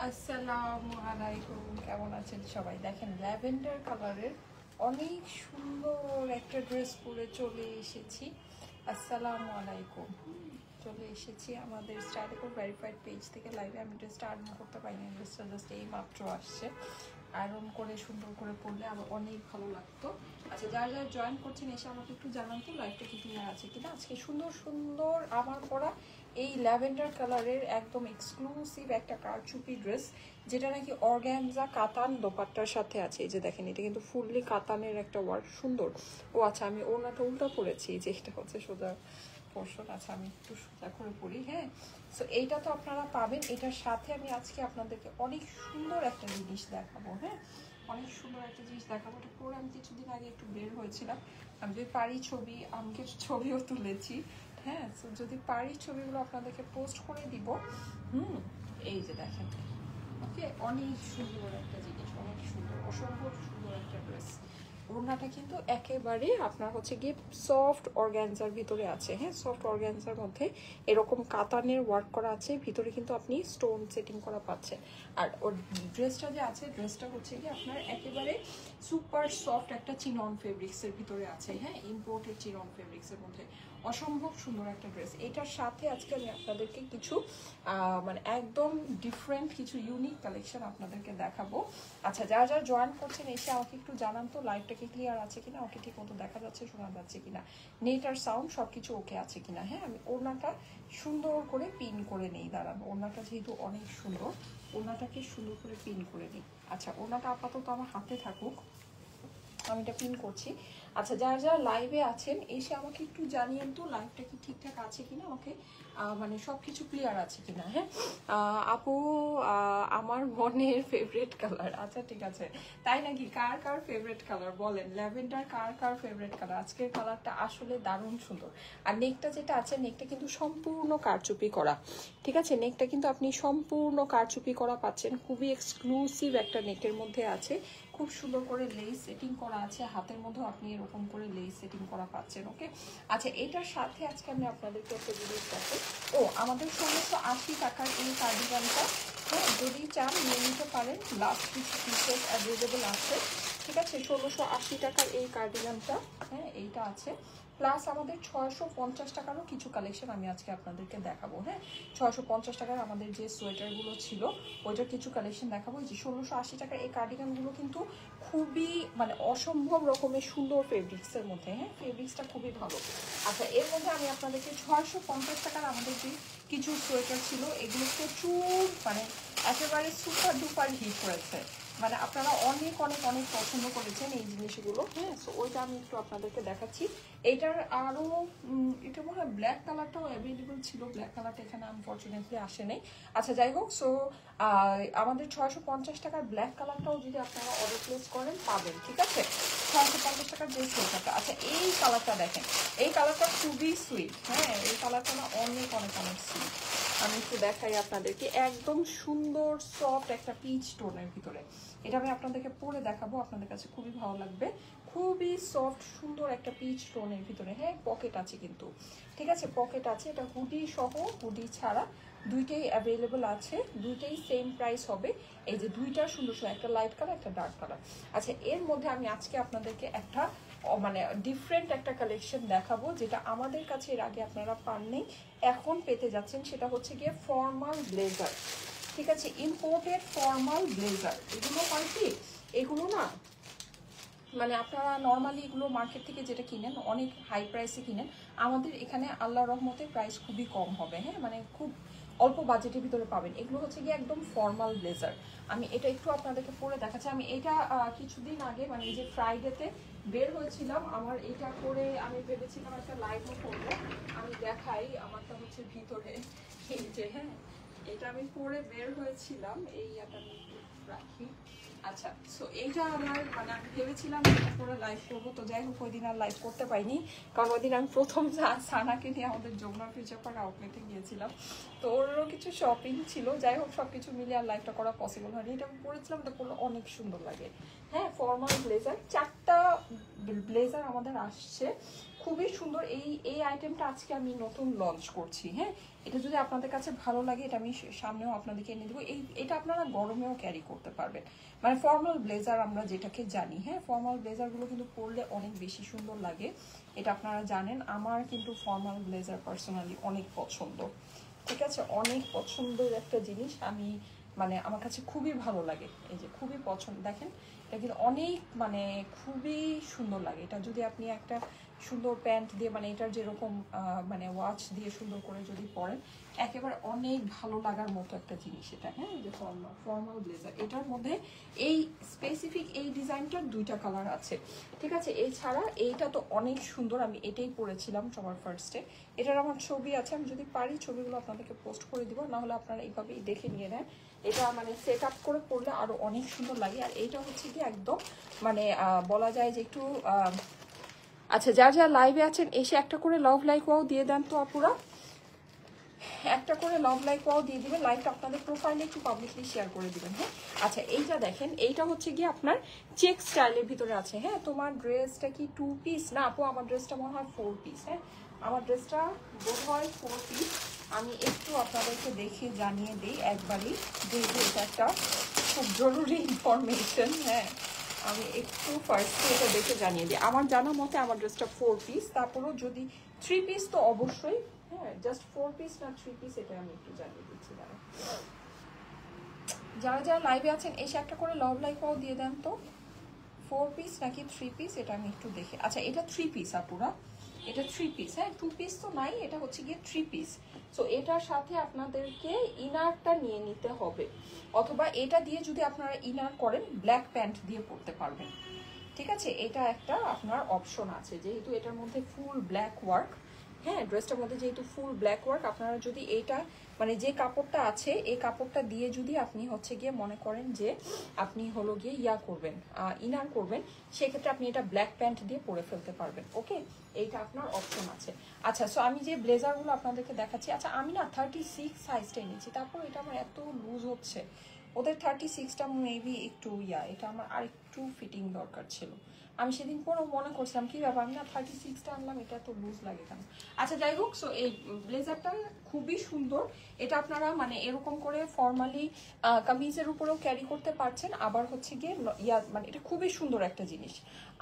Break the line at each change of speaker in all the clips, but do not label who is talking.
আসসালামু আলাইকুম, কেমন আছেন সবাই? দেখেন ল্যাভেন্ডার কালারের অনেক সুন্দর একটা ড্রেস পরে চলে এসেছি। আসসালামু আলাইকুম, চলে এসেছি আমাদের স্টাইলকো ভেরিফাইড পেজ থেকে লাইভে। আমি ড্রেসটা আয়রন করতে পারিনি, ড্রেসটা জাস্ট এই মাত্র আসছে। আয়রন করে সুন্দর করে পরলে আমার অনেক ভালো লাগতো। আচ্ছা, যারা যারা জয়েন করছেন এসে আমাকে একটু জানান তো লাইভটা কি ক্লিয়ার আছে কিনা। আজকে সুন্দর সুন্দর আমার পরা এই ল্যাভেন্ডার কালারের একদম এক্সক্লুসিভ একটা কারচুপি ড্রেস, যেটা নাকি অর্গানজা কাতান দোপাট্টার সাথে আছে। এই যে দেখেন, এটা কিন্তু ফুললি কাতানের একটা ওয়ার্ক, সুন্দর। ও আচ্ছা, আমি ওনাটা উল্টা পড়েছি, যে এটা হচ্ছে সোজা পোর্শন। আচ্ছা, আমি একটু সোজা করে পড়ি। হ্যাঁ, সো এইটা তো আপনারা পাবেন। এটার সাথে আমি আজকে আপনাদেরকে অনেক সুন্দর একটা জিনিস দেখাবো। হ্যাঁ, অনেক সুন্দর একটা জিনিস দেখাবো। এটা পরে আমি কিছুদিন আগে একটু বের হয়েছিলাম, আমি যদি পারি ছবি, আমাকে ছবিও তুলেছি। হ্যাঁ, তো যদি পারি ছবিগুলো আপনাদেরকে পোস্ট করে দিব। এই যে দেখেন, ওকে, অনেক সুন্দর একটা জিনিস, অনেক সুন্দর, অসম্ভব সুন্দর একটা ড্রেস। ওড়নাটা কিন্তু একেবারে আপনার হচ্ছে গিয়ে সফট অর্গানজার ভিতরে আছে। হ্যাঁ, সফট অর্গানজার মধ্যে এরকম কাতানের ওয়ার্ক করা আছে, ভিতরে কিন্তু আপনি স্টোন সেটিং করা পাচ্ছেন। আর ওর ড্রেসটা যে আছে, ড্রেসটা হচ্ছে গিয়ে আপনার একেবারে সুপার সফট একটা চিনন ফেব্রিক্সের ভিতরে আছে। হ্যাঁ, ইম্পোর্টেড চিনন ফেব্রিক্সের মধ্যে অসম্ভব সুন্দর একটা ড্রেস। এটার সাথে আজকে আমি আপনাদেরকে কিছু মানে একদম ডিফারেন্ট কিছু ইউনিক কালেকশন আপনাদেরকে দেখাবো। আচ্ছা, যারা যারা জয়েন করছেন এসে আমাকে একটু জানান তো লাইভটা কি ক্লিয়ার আছে কিনা, ওকে ঠিক মতো দেখা যাচ্ছে, শোনা যাচ্ছে কিনা, নেট আর সাউন্ড সব কিছু ওকে আছে কিনা। হ্যাঁ, আমি ওড়নাটা সুন্দর করে পিন করে নেই, দাঁড়াবো। ওড়নাটা যেহেতু অনেক সুন্দর, ওড়নাটাকে সুন্দর করে পিন করে নিই। আচ্ছা, ওড়নাটা আপাতত আমার হাতে থাকুক, আমি এটা পিন করছি। আচ্ছা, যারা যারা লাইভে আছেন এসে আমাকে একটু জানিয়েন তো লাইভটা কি ঠিকঠাক আছে কিনা, ওকে, মানে সব কিছু ক্লিয়ার আছে কিনা। হ্যাঁ, আপু, আমার মনের ফেভারিট কালার। আচ্ছা, ঠিক আছে, তাই নাকি? কার কার ফেভারিট কালার বলেন? ল্যাভেন্ডার কার কার ফেভারিট কালার? আজকের কালারটা আসলে দারুণ সুন্দর। আর নেকটা যেটা আছে, নেকটা কিন্তু সম্পূর্ণ কারচুপি করা। ঠিক আছে, নেকটা কিন্তু আপনি সম্পূর্ণ কারচুপি করা পাচ্ছেন, খুবই এক্সক্লুসিভ একটা নেকের মধ্যে আছে। খুব সুন্দর করে লেস সেটিং করা আছে, হাতের মধ্যেও আপনি এরকম করে লেস সেটিং করা পাচ্ছেন। ওকে, আচ্ছা, এটার সাথে আজকে আমি আপনাদেরকে একটা জিনিস দেখাই। ও, আমাদের 1680 টাকার এই কার্ডিগানটা, হ্যাঁ, যদি চান নিয়ে নিতে পারেন, লাস্ট কিছু পিসেস অ্যাভেলেবেল আছে। ঠিক আছে, 1680 টাকার এই কার্ডিগানটা, হ্যাঁ, এইটা আছে। প্লাস আমাদের 650 টাকারও কিছু কালেকশন আমি আজকে আপনাদেরকে দেখাবো। হ্যাঁ, 650 টাকার আমাদের যে সোয়েটারগুলো ছিল ওইটার কিছু কালেকশন দেখাবো। যে 1680 টাকার এই কার্ডিগানগুলো কিন্তু খুবই মানে অসম্ভব রকমের সুন্দর ফেব্রিক্সের মধ্যে। হ্যাঁ, ফেব্রিক্সটা খুবই ভালো। আচ্ছা, এর মধ্যে আমি আপনাদেরকে 650 টাকার আমাদের যে কিছু সোয়েটার ছিল, এগুলো প্রচুর মানে একেবারে সুপার ডুপার হিট করেছে, মানে আপনারা অনেক অনেক অনেক পছন্দ করেছেন এই জিনিসগুলো। হ্যাঁ, সো ওইটা আমি একটু আপনাদেরকে দেখাচ্ছি। এইটার আরও এটা মনে হয় ব্ল্যাক কালারটাও অ্যাভেলেবল ছিল, ব্ল্যাক কালারটা এখানে আনফর্চুনেটলি আসে নাই। আচ্ছা, যাই হোক, সো আমাদের 650 টাকার ব্ল্যাক কালারটাও যদি আপনারা অর্ডার প্লেস করেন পাবেন। ঠিক আছে, 650 টাকার যে সোয়েটারটা। আচ্ছা, এই কালারটা দেখেন, এই কালারটা খুবই সুইট। হ্যাঁ, এই কালারটা না অনেক অনেক অনেক সুইট। আমি একটু দেখাই আপনাদেরকে, একদম সুন্দর সফট একটা পিচ টোনের ভিতরে। এটা আমি আপনাদেরকে পরে দেখাবো, আপনাদের কাছে খুবই ভালো লাগবে। খুবই সফট সুন্দর একটা পিচ টোনের ভিতরে। হ্যাঁ, পকেট আছে কিন্তু, ঠিক আছে, পকেট আছে। এটা হুডি সহ হুডি ছাড়া দুইটাই অ্যাভেলেবল আছে, দুইটাই সেম প্রাইস হবে। এই যে দুইটা সুন্দর সুন্দর, একটা লাইট কালার, একটা ডার্ক কালার। আচ্ছা, এর মধ্যে আমি আজকে আপনাদেরকে একটা মানে ডিফারেন্ট একটা কালেকশন দেখাবো, যেটা আমাদের কাছে এর আগে আপনারা পাননি, এখন পেতে যাচ্ছেন। সেটা হচ্ছে গিয়ে ফর্মাল ব্লেজার। ঠিক আছে, ইম্পোর্টেড ফর্মাল ব্লেজার। এগুলো হয় কি, এগুলো না মানে আপনারা নর্মালি এগুলো মার্কেট থেকে যেটা কিনেন অনেক হাই প্রাইসে কিনেন, আমাদের এখানে আল্লাহ রহমতে প্রাইস খুবই কম হবে। হ্যাঁ, মানে খুব অল্প বাজেটের ভিতরে পাবেন। এগুলো হচ্ছে গিয়ে একদম ফর্মাল ব্লেজার। আমি এটা একটু আপনাদেরকে পরে দেখাচ্ছি। আমি এটা কিছুদিন আগে মানে এই যে ফ্রাইডেতে বের হয়েছিলাম, আমার এটা পরে আমি ভেবেছিলাম একটা লাইভও করবো। আমি দেখাই আমারটা হচ্ছে ভিতরে, এই যে, হ্যাঁ, এটা আমি পরে বের হয়েছিলাম। এই এটা আমি একটু রাখি। আচ্ছা, সো এইটা আমার মানে আমি ভেবেছিলাম করে লাইভ করবো, তো যাই হোক ওই দিন আর লাইভ করতে পারিনি, কারণ ওই দিন আমি প্রথম সানাকে নিয়ে আমাদের যমুনা ফিউচার পার্ক আউটলেটে গিয়েছিলাম, তো ওরও কিছু শপিং ছিল। যাই হোক, সব কিছু মিলিয়ে আর লাইভটা করা পসিবল হয়নি। এটা আমি পরেছিলাম, এটা পরলে অনেক সুন্দর লাগে। হ্যাঁ, ফর্মাল ব্লেজার, 4টা ব্লেজার আমাদের আসছে, খুবই সুন্দর। এই আইটেমটা আজকে আমি নতুন লঞ্চ করছি। হ্যাঁ, এটা যদি আপনাদের কাছে ভালো লাগে এটা আমি সামনেও আপনাদেরকে এনে দেবো। এটা আপনারা গরমেও ক্যারি করতে পারবেন, মানে ফর্মাল ব্লেজার আমরা যেটাকে জানি। হ্যাঁ, ফর্মাল ব্লেজারগুলো কিন্তু পরলে অনেক বেশি সুন্দর লাগে, এটা আপনারা জানেন। আমার কিন্তু ফর্মাল ব্লেজার পার্সোনালি অনেক পছন্দ, ঠিক আছে, অনেক পছন্দের একটা জিনিস। আমি মানে আমার কাছে খুবই ভালো লাগে, এই যে খুবই পছন্দ। দেখেন এটা কিন্তু অনেক মানে খুবই সুন্দর লাগে। এটা যদি আপনি একটা সুন্দর প্যান্ট দিয়ে, মানে এটার যেরকম মানে ওয়াচ দিয়ে সুন্দর করে যদি পরেন, একেবারে অনেক ভালো লাগার মতো একটা জিনিস এটা। হ্যাঁ, এই যে ফর্মাল ব্লেজার, এটার মধ্যে এই স্পেসিফিক এই ডিজাইনটার 2টা কালার আছে, ঠিক আছে। এছাড়া এইটা তো অনেক সুন্দর, আমি এটাই পরেছিলাম সবার ফার্স্টে। এটার আমার ছবি আছে, আমি যদি পারি ছবিগুলো আপনাদেরকে পোস্ট করে দিব, নাহলে আপনারা এইভাবেই দেখে নিয়ে নেন। এটা মানে সেট আপ করে পরলে আরো অনেক সুন্দর লাগে। আর এইটা হচ্ছে কি একদম মানে বলা যায় যে একটু আচ্ছা, যা লাইভে আছেন এসে একটা করে লাভ লাইক ওয়াও দিয়ে দেন তো আপুরা, একটা করে লাভ লাইক ওয়াও দিয়ে দিবেন। লাইভটা আপনাদের প্রোফাইলে একটু পাবলিকলি শেয়ার করে দিবেন। হ্যাঁ, আচ্ছা এইটা দেখেন, এইটা হচ্ছে গিয়ে আপনার চেক স্টাইলের ভিতরে আছে। হ্যাঁ, তোমার ড্রেসটা কি 2 পিস? না আপু, আমার ড্রেসটা মনে হয় 4 পিস। হ্যাঁ, আমার ড্রেসটা বোধ হয় 4 পিস। আমি একটু আপনাদেরকে দেখে জানিয়ে দিই একবারই, যেহেতু এটা একটা খুব জরুরি ইনফরমেশন। হ্যাঁ, আমি একটু ফার্স্টে এটা দেখে জানিয়ে দিই। আমার জানা মতে আমার ড্রেসটা 4 পিস, তারপরও যদি 3 পিস তো অবশ্যই। হ্যাঁ, জাস্ট 4 পিস না 3 পিস এটা আমি একটু জানিয়ে দিচ্ছি। যারা লাইভে আছেন এসে একটা করে লাভ লাইক ওয়াও দিয়ে দেন তো। 4 পিস নাকি 3 পিস এটা আমি একটু দেখি। আচ্ছা, এটা 3 পিস আপুরা, এটা 3 পিস। হ্যাঁ, 2 পিস তো নাই, এটা হচ্ছে গিয়ে 3 পিস। সো এটার সাথে আপনাদেরকে ইনারটা নিয়ে নিতে হবে, অথবা এটা দিয়ে যদি আপনারা ইনার করেন ব্ল্যাক প্যান্ট দিয়ে পরতে পারবেন, ঠিক আছে। এটা একটা আপনার অপশন আছে, যেহেতু এটার মধ্যে ফুল ব্ল্যাক ওয়ার্ক। হ্যাঁ, ড্রেসটার মধ্যে যেহেতু ফুল ব্ল্যাক ওয়ার্ক, আপনারা যদি এটা মানে যে কাপড়টা আছে এই কাপড়টা দিয়ে যদি আপনি হচ্ছে গিয়ে মনে করেন যে আপনি হলো গিয়ে ইয়া করবেন, ইনার করবেন, সেক্ষেত্রে আপনি এটা ব্ল্যাক প্যান্ট দিয়ে পরে ফেলতে পারবেন। ওকে, এইটা আপনার অপশন আছে। আচ্ছা, সো আমি যে ব্লেজারগুলো আপনাদেরকে দেখাচ্ছি, আচ্ছা আমি না 36 সাইজটা এনেছি, তারপর এটা আমার এত লুজ হচ্ছে। ওদের 36টা মেবি একটু এটা আমার আর একটু ফিটিং দরকার ছিল। আমি সেদিন পরেও মনে করছিলাম কি ব্যাপার, আমি না 36টা আনলাম, এটা তো লুজ লাগে কেন। আচ্ছা যাই হোক, সো এই ব্লেজারটা খুবই সুন্দর। এটা আপনারা মানে এরকম করে ফর্মালি কামিজের উপরেও ক্যারি করতে পারছেন, আবার হচ্ছে গিয়ে মানে এটা খুবই সুন্দর একটা জিনিস।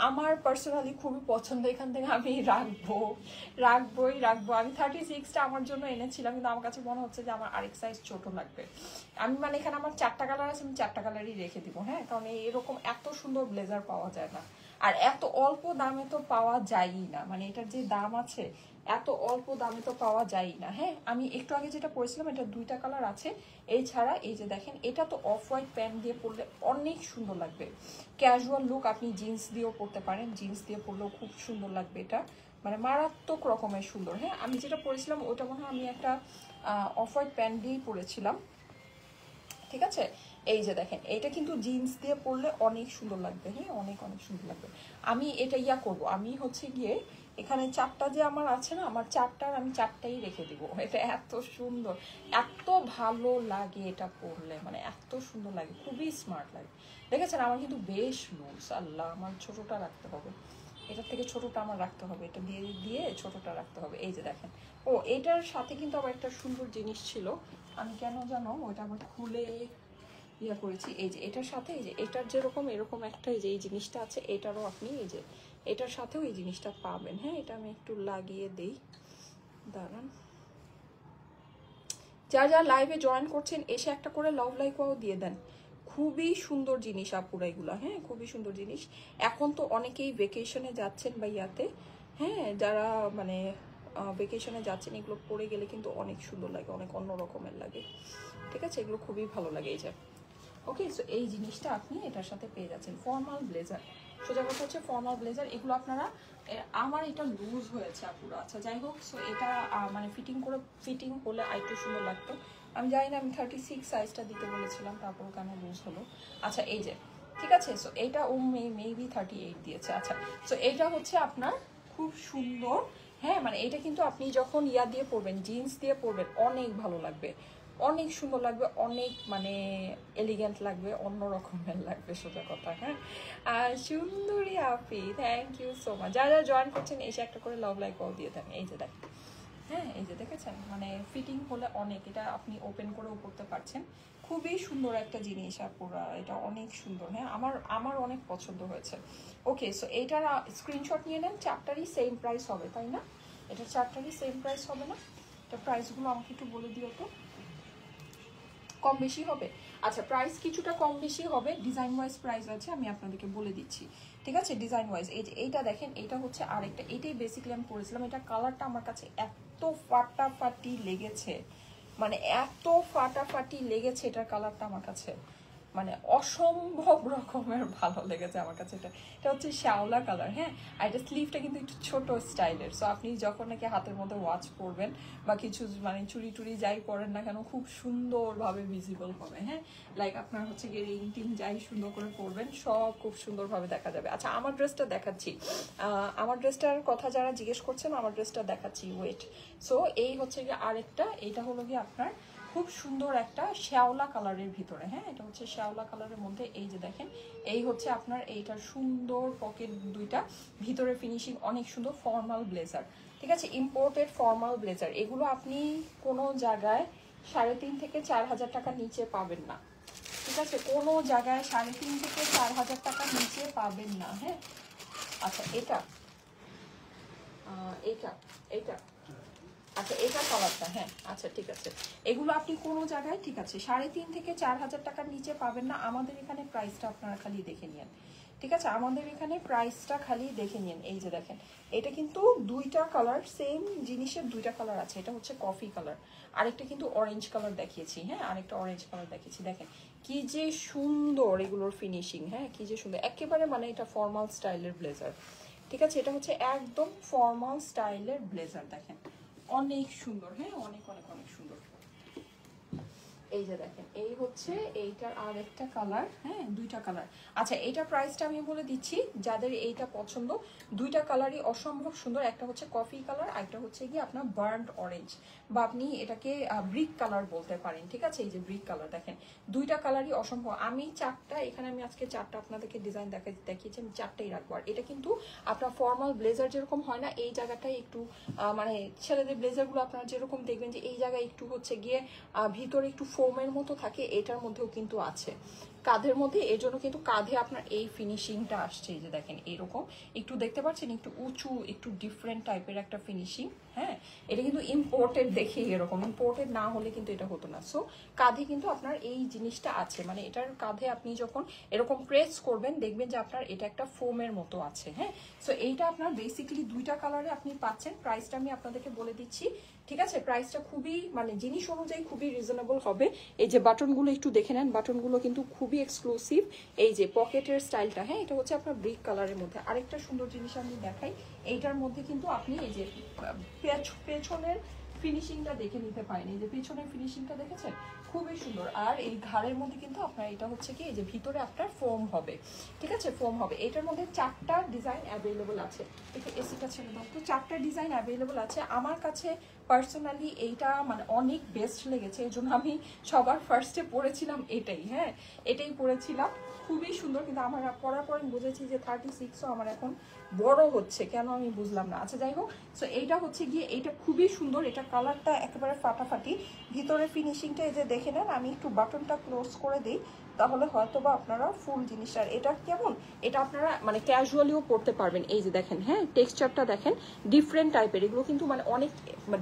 আমার পার্সোনালি খুবই পছন্দ, এখান থেকে আমি রাখবোই। আমি 36টা আমার জন্য এনেছিলাম, কিন্তু আমার কাছে মনে হচ্ছে যে আমার আরেক সাইজ ছোট লাগবে। আমি মানে এখানে আমার 4টা কালার আছে, আমি 4টা কালারই রেখে দিব। হ্যাঁ, কারণ এরকম এত সুন্দর ব্লেজার পাওয়া যায় না, আর এত অল্প দামে তো পাওয়া যায়ই না। মানে এটার যে দাম আছে এত অল্প দামে তো পাওয়া যায়ই না। হ্যাঁ, আমি একটু আগে যেটা পরেছিলাম এটা 2টা কালার আছে। এছাড়া এই যে দেখেন, এটা তো অফ হোয়াইট প্যান্ট দিয়ে পরলে অনেক সুন্দর লাগবে। ক্যাজুয়াল লুক আপনি জিন্স দিয়েও পরতে পারেন, জিন্স দিয়ে পরলেও খুব সুন্দর লাগবে। এটা মানে মারাত্মক রকমের সুন্দর। হ্যাঁ, আমি যেটা পরেছিলাম ওটা মনে হয় আমি একটা অফ হোয়াইট প্যান্ট দিয়েই পরেছিলাম, ঠিক আছে। এই যে দেখেন, এটা কিন্তু জিন্স দিয়ে পরলে অনেক সুন্দর লাগবে। হ্যাঁ, অনেক সুন্দর লাগবে। আমি এটা করব, আমি হচ্ছে গিয়ে এখানে 4টা যে আমার আছে না, আমার 4টার আমি 4টাই রেখে দিব। এটা এত সুন্দর, এত ভালো লাগে এটা পরলে, মানে এত সুন্দর লাগে, খুবই স্মার্ট লাগে। দেখেছেন আমার কিন্তু বেশ লুজ। আল্লাহ, আমার ছোটটা রাখতে হবে, এটার থেকে ছোটটা আমার রাখতে হবে, এটা দিয়ে ছোটটা রাখতে হবে। এই যে দেখেন, ও এটার সাথে কিন্তু আবার একটা সুন্দর জিনিস ছিল, আমি কেন জানো ওটা আবার খুলে করেছি। এই যে এটার সাথে এই যে এটার যেরকম এরকম একটা এই যে এই জিনিসটা আছে, এটারও আপনি এই যে এটার সাথেও এই জিনিসটা পাবেন। হ্যাঁ, এটা আমি একটু লাগিয়ে দেই, দাঁড়ান। যারা লাইভে জয়েন করছেন এসে একটা করে লাভ লাইক ওয়াও দিয়ে দেন। খুবই সুন্দর জিনিস আপুরা এগুলা। হ্যাঁ, খুবই সুন্দর জিনিস। এখন তো অনেকেই ভেকেশনে যাচ্ছেন বা হ্যাঁ, যারা মানে ভেকেশনে যাচ্ছেন, এগুলো পরে গেলে কিন্তু অনেক সুন্দর লাগে, অনেক অন্য রকমের লাগে, ঠিক আছে। এগুলো খুবই ভালো লাগে। এই যে ওকে, সো এই জিনিসটা আপনি এটার সাথে পেয়ে যাচ্ছেন, ফর্মাল ব্লেজার। সোজা কথা হচ্ছে ফর্মাল ব্লেজার, এগুলো আপনারা আমার এটা লুজ হয়েছে আপুরা। আচ্ছা যাই হোক, সো এটা মানে ফিটিং হলে আরেকটু সুন্দর লাগতো। আমি জানি না, আমি 36 সাইজটা দিতে বলেছিলাম, তারপর কেন লুজ হলো। আচ্ছা এই যে ঠিক আছে, সো এইটা ও মেবি 38 দিয়েছে। আচ্ছা, সো এইটা হচ্ছে আপনার খুব সুন্দর। হ্যাঁ, মানে এটা কিন্তু আপনি যখন দিয়ে পরবেন, জিন্স দিয়ে পরবেন, অনেক ভালো লাগবে, অনেক সুন্দর লাগবে, অনেক মানে এলিগেন্ট লাগবে, অন্য রকমের লাগবে সোজা কথা। হ্যাঁ, আর সুন্দরী আপি, থ্যাংক ইউ সো মাচ। যারা জয়েন করছেন এসে একটা করে লাভ লাইক কল দিয়ে দেন। এই যে দেখেন, হ্যাঁ এই যে দেখেছেন, মানে ফিটিং হলে অনেক, এটা আপনি ওপেন করেও পরতে পারছেন। খুবই সুন্দর একটা জিনিস আপুরা, এটা অনেক সুন্দর। হ্যাঁ, আমার অনেক পছন্দ হয়েছে। ওকে, সো এইটার স্ক্রিনশট নিয়ে নেন। চারটারই সেম প্রাইস হবে, তাই না? এটা চারটারই সেম প্রাইস হবে না? এটা প্রাইসগুলো আমাকে একটু বলে দিও তো, কম বেশি হবে? আচ্ছা, প্রাইস কিছুটা কম বেশি হবে, ডিজাইন ওয়াইজ প্রাইস আছে, আমি আপনাদেরকে বলে দিচ্ছি। ঠিক আছে, ডিজাইন ওয়াইজ এই যে এইটা দেখেন, এটা হচ্ছে আরেকটা, এটাই বেসিক্যালি আমি পরেছিলাম। এটা কালারটা আমার কাছে এত ফাটাফাটি লেগেছে, মানে এত ফাটাফাটি লেগেছে এটার কালারটা আমার কাছে, মানে অসম্ভব রকমের ভালো লেগেছে আমার কাছে। এটা হচ্ছে শ্যাওলা কালার। হ্যাঁ, আর এটা স্লিভটা কিন্তু একটু ছোট স্টাইলের। সো আপনি যখন নাকি হাতের মধ্যে ওয়াচ পরবেন বা কিছু মানে চুড়ি টুড়ি যাই পরেন না কেন, খুব সুন্দরভাবে ভিজিবল হবে। হ্যাঁ, লাইক আপনার হচ্ছে গিয়ে রিং টিং যাই সুন্দর করে পরবেন, সব খুব সুন্দরভাবে দেখা যাবে। আচ্ছা, আমার ড্রেসটা দেখাচ্ছি। আমার ড্রেসটার কথা যারা জিজ্ঞেস করছেন, আমার ড্রেসটা দেখাচ্ছি, ওয়েট। সো এই হচ্ছে গিয়ে আরেকটা, এটা হলো গিয়ে আপনার খুব সুন্দর একটা শ্যাওলা কালারের ভিতরে। হ্যাঁ, এটা হচ্ছে শ্যাওলা কালারের মধ্যে, এই যে দেখেন, এই হচ্ছে আপনার এইটার সুন্দর পকেট দুইটা, ভিতরে ফিনিশিং অনেক সুন্দর, ফর্মাল ব্লেজার। ঠিক আছে, ইম্পোর্টেড ফর্মাল ব্লেজার। এগুলো আপনি কোনো জায়গায় 3.5 থেকে 4 হাজার টাকার নিচে পাবেন না। ঠিক আছে, কোনো জায়গায় 3.5 থেকে 4 হাজার টাকার নিচে পাবেন না। হ্যাঁ, আচ্ছা এটা এটা এটা আচ্ছা, এটা কালারটা, হ্যাঁ আচ্ছা ঠিক আছে। এগুলো আপনি কোনো জায়গায়, ঠিক আছে, 3.5 থেকে 4 হাজার টাকার নিচে পাবেন না। আমাদের এখানে প্রাইসটা আপনারা খালি দেখে নিন। ঠিক আছে, আমাদের এখানে প্রাইসটা খালি দেখে নিন। এই যে দেখেন, এটা কিন্তু দুইটা কালার, সেম জিনিসের দুইটা কালার আছে। এটা হচ্ছে কফি কালার, আরেকটা কিন্তু অরেঞ্জ কালার দেখিয়েছি। হ্যাঁ, আরেকটা অরেঞ্জ কালার দেখিয়েছি। দেখেন কি যে সুন্দর এগুলোর ফিনিশিং। হ্যাঁ, কি যে সুন্দর, একেবারে মানে এটা ফর্মাল স্টাইলের ব্লেজার। ঠিক আছে, এটা হচ্ছে একদম ফর্মাল স্টাইলের ব্লেজার। দেখেন অনেক সুন্দর। হ্যাঁ, অনেক অনেক অনেক সুন্দর। এই যে দেখেন, এই হচ্ছে এইটার আর একটা কালার। হ্যাঁ, দুইটা কালার। আচ্ছা, এইটার প্রাইসটা আমি বলে দিচ্ছি, যাদের এইটা পছন্দ, দুইটা কালারই অসম্ভব সুন্দর। একটা হচ্ছে কফি কালার, একটা হচ্ছে কি আপনার বার্ন্ড অরেঞ্জ, বা আপনি এটাকে ব্রিক কালার বলতে পারেন। ঠিক আছে, এই যে ব্রিক কালার, দেখেন দুইটা কালারই অসম্ভব। আমি চারটা, এখানে আমি আজকে চারটা আপনাদেরকে ডিজাইন দেখিয়েছি, আমি চারটাই রাখবো। আর এটা কিন্তু আপনার ফর্মাল ব্লেজার যেরকম হয় না, এই জায়গাটায় একটু মানে ছেলেদের ব্লেজারগুলো আপনারা যেরকম দেখবেন যে এই জায়গায় একটু হচ্ছে গিয়ে ভিতরে একটু ফোমের মতো থাকে, এটার মধ্যেও কিন্তু আছে কাঁধের মধ্যে। এর জন্য কিন্তু কাঁধে আপনার এই ফিনিশিংটা আসছে। এই যে দেখেন, এরকম একটু দেখতে পাচ্ছেন, একটু উঁচু, একটু ডিফারেন্ট টাইপের একটা ফিনিশিং। হ্যাঁ, এটা কিন্তু ইম্পোর্টেড দেখে এরকম, ইম্পোর্টেড না হলে কিন্তু এটা হতো না। সো কাঁধে কিন্তু আপনার এই জিনিসটা আছে, মানে এটার কাঁধে আপনি যখন এরকম প্রেস করবেন দেখবেন যে আপনার এটা একটা ফোমের মতো আছে। হ্যাঁ, সো এইটা আপনার বেসিক্যালি দুইটা কালারে আপনি পাচ্ছেন। প্রাইসটা আমি আপনাদেরকে বলে দিচ্ছি। ঠিক আছে, প্রাইসটা খুবই মানে জিনিস অনুযায়ী খুবই রিজনেবল হবে। এই যে বাটনগুলো একটু দেখে নেন, বাটনগুলো কিন্তু খুবই এক্সক্লুসিভ। এই যে পকেটের স্টাইলটা, হ্যাঁ এটা হচ্ছে আপনার ব্রিক কালারের মধ্যে। আরেকটা সুন্দর জিনিস আমি দেখাই, এইটার মধ্যে কিন্তু আপনি এই যে পেছনের ফিনিশিংটা দেখে নিতে পারেন। এই যে পেছনের ফিনিশিংটা দেখেছেন, খুবই সুন্দর। আর এই ঘাড়ের মধ্যে কিন্তু আপনার এটা হচ্ছে কি, এই যে ভিতরে আপনার ফোম হবে। ঠিক আছে, ফোম হবে। এটার মধ্যে 4টা ডিজাইন অ্যাভেলেবল আছে। একটু এসিটা ছেড়ে দাও তো। 4টা ডিজাইন অ্যাভেলেবল আছে। আমার কাছে পার্সোনালি এইটা মানে অনেক বেস্ট লেগেছে, এই জন্য আমি সবার ফার্স্টে পরেছিলাম এটাই। হ্যাঁ, এটাই পরেছিলাম, খুবই সুন্দর। কিন্তু আমার পরার পর আমি বুঝেছি যে 36ও আমার এখন বড় হচ্ছে, কেন আমি বুঝলাম না। আচ্ছা যাই হোক, সো এইটা হচ্ছে গিয়ে, এইটা খুবই সুন্দর। এটা কালারটা একেবারে ফাটাফাটি, ভিতরের ফিনিশিংটা এই যে দেখে নেন। আমি একটু বাটনটা ক্লোজ করে দিই, তাহলে হয়তো বা আপনারা ফুল জিনিসটা, এটা কেমন, এটা আপনারা মানে ক্যাজুয়ালিও পরতে পারবেন। এই যে দেখেন, হ্যাঁ টেক্সচারটা দেখেন, ডিফারেন্ট টাইপের। এগুলো কিন্তু মানে অনেক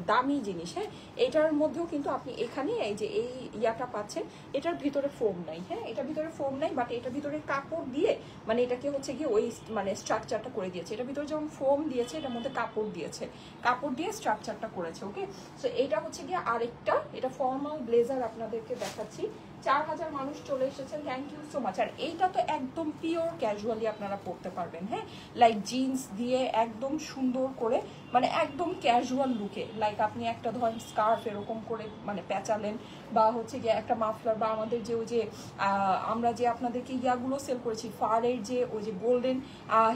দামি জিনিস। হ্যাঁ, এটার মধ্যেও কিন্তু আপনি এখানে এই যে এই ইয়াটা পাচ্ছেন, এটার ভিতরে ফোম নাই। হ্যাঁ, এটার ভিতরে ফোম নাই, বাট এটার ভিতরে কাপড় দিয়ে মানে এটাকে হচ্ছে গিয়ে ওই মানে স্ট্রাকচারটা করে দিয়েছে। এটার ভিতরে যেমন ফোম দিয়েছে, এটার মধ্যে কাপড় দিয়েছে, কাপড় দিয়ে স্ট্রাকচারটা করেছে। ওকে, সো এটা হচ্ছে গিয়ে আরেকটা, এটা ফর্মাল ব্লেজার আপনাদেরকে দেখাচ্ছি। 4000 মানুষ চলে এসেছেন, থ্যাংক ইউ সো মাচ। আর এইটা তো একদম পিওর ক্যাজুয়ালি আপনারা পরতে পারবেন, হ্যাঁ, লাইক জিন্স দিয়ে একদম সুন্দর করে, মানে একদম ক্যাজুয়াল লুকে, লাইক আপনি একটা ধরেন স্কার্ফ এরকম করে মানে পেঁচালেন, বা হচ্ছে গিয়ে একটা মাফলার, বা আমাদের যে ওই যে আমরা যে আপনাদেরকে ইয়াগুলো সেল করেছি ফারের যে ওই যে গোল্ডেন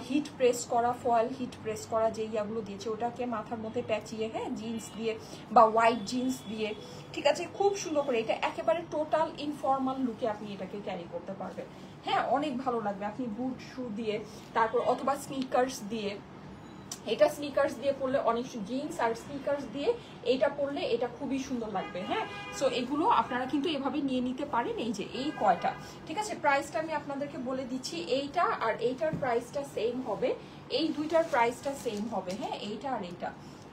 হিট প্রেস করা, ফয়েল হিট প্রেস করা যে ইয়াগুলো দিয়েছে, ওটাকে মাথার মধ্যে প্যাচিয়ে, হ্যাঁ, জিন্স দিয়ে বা হোয়াইট জিন্স দিয়ে, ঠিক আছে, খুব সুন্দর করে এটা একেবারে টোটাল ইনফর্মাল লুকে আপনি এটাকে ক্যারি করতে পারবেন, হ্যাঁ, অনেক ভালো লাগবে। আপনি বুট শু দিয়ে, তারপর অথবা স্নিকার্স দিয়ে, এটা স্নিকার্স দিয়ে পরলে অনেক, জিন্স আর স্নিকার্স দিয়ে এটা পরলে এটা খুবই সুন্দর লাগবে, হ্যাঁ। সো এগুলো আপনারা কিন্তু এভাবে নিয়ে নিতে পারেন, এই যে এই কয়টা, ঠিক আছে। প্রাইসটা আমি আপনাদেরকে বলে দিচ্ছি, এইটা আর এইটার প্রাইসটা সেম হবে, এই দুইটার প্রাইসটা সেম হবে, হ্যাঁ, এইটা আর এইটা,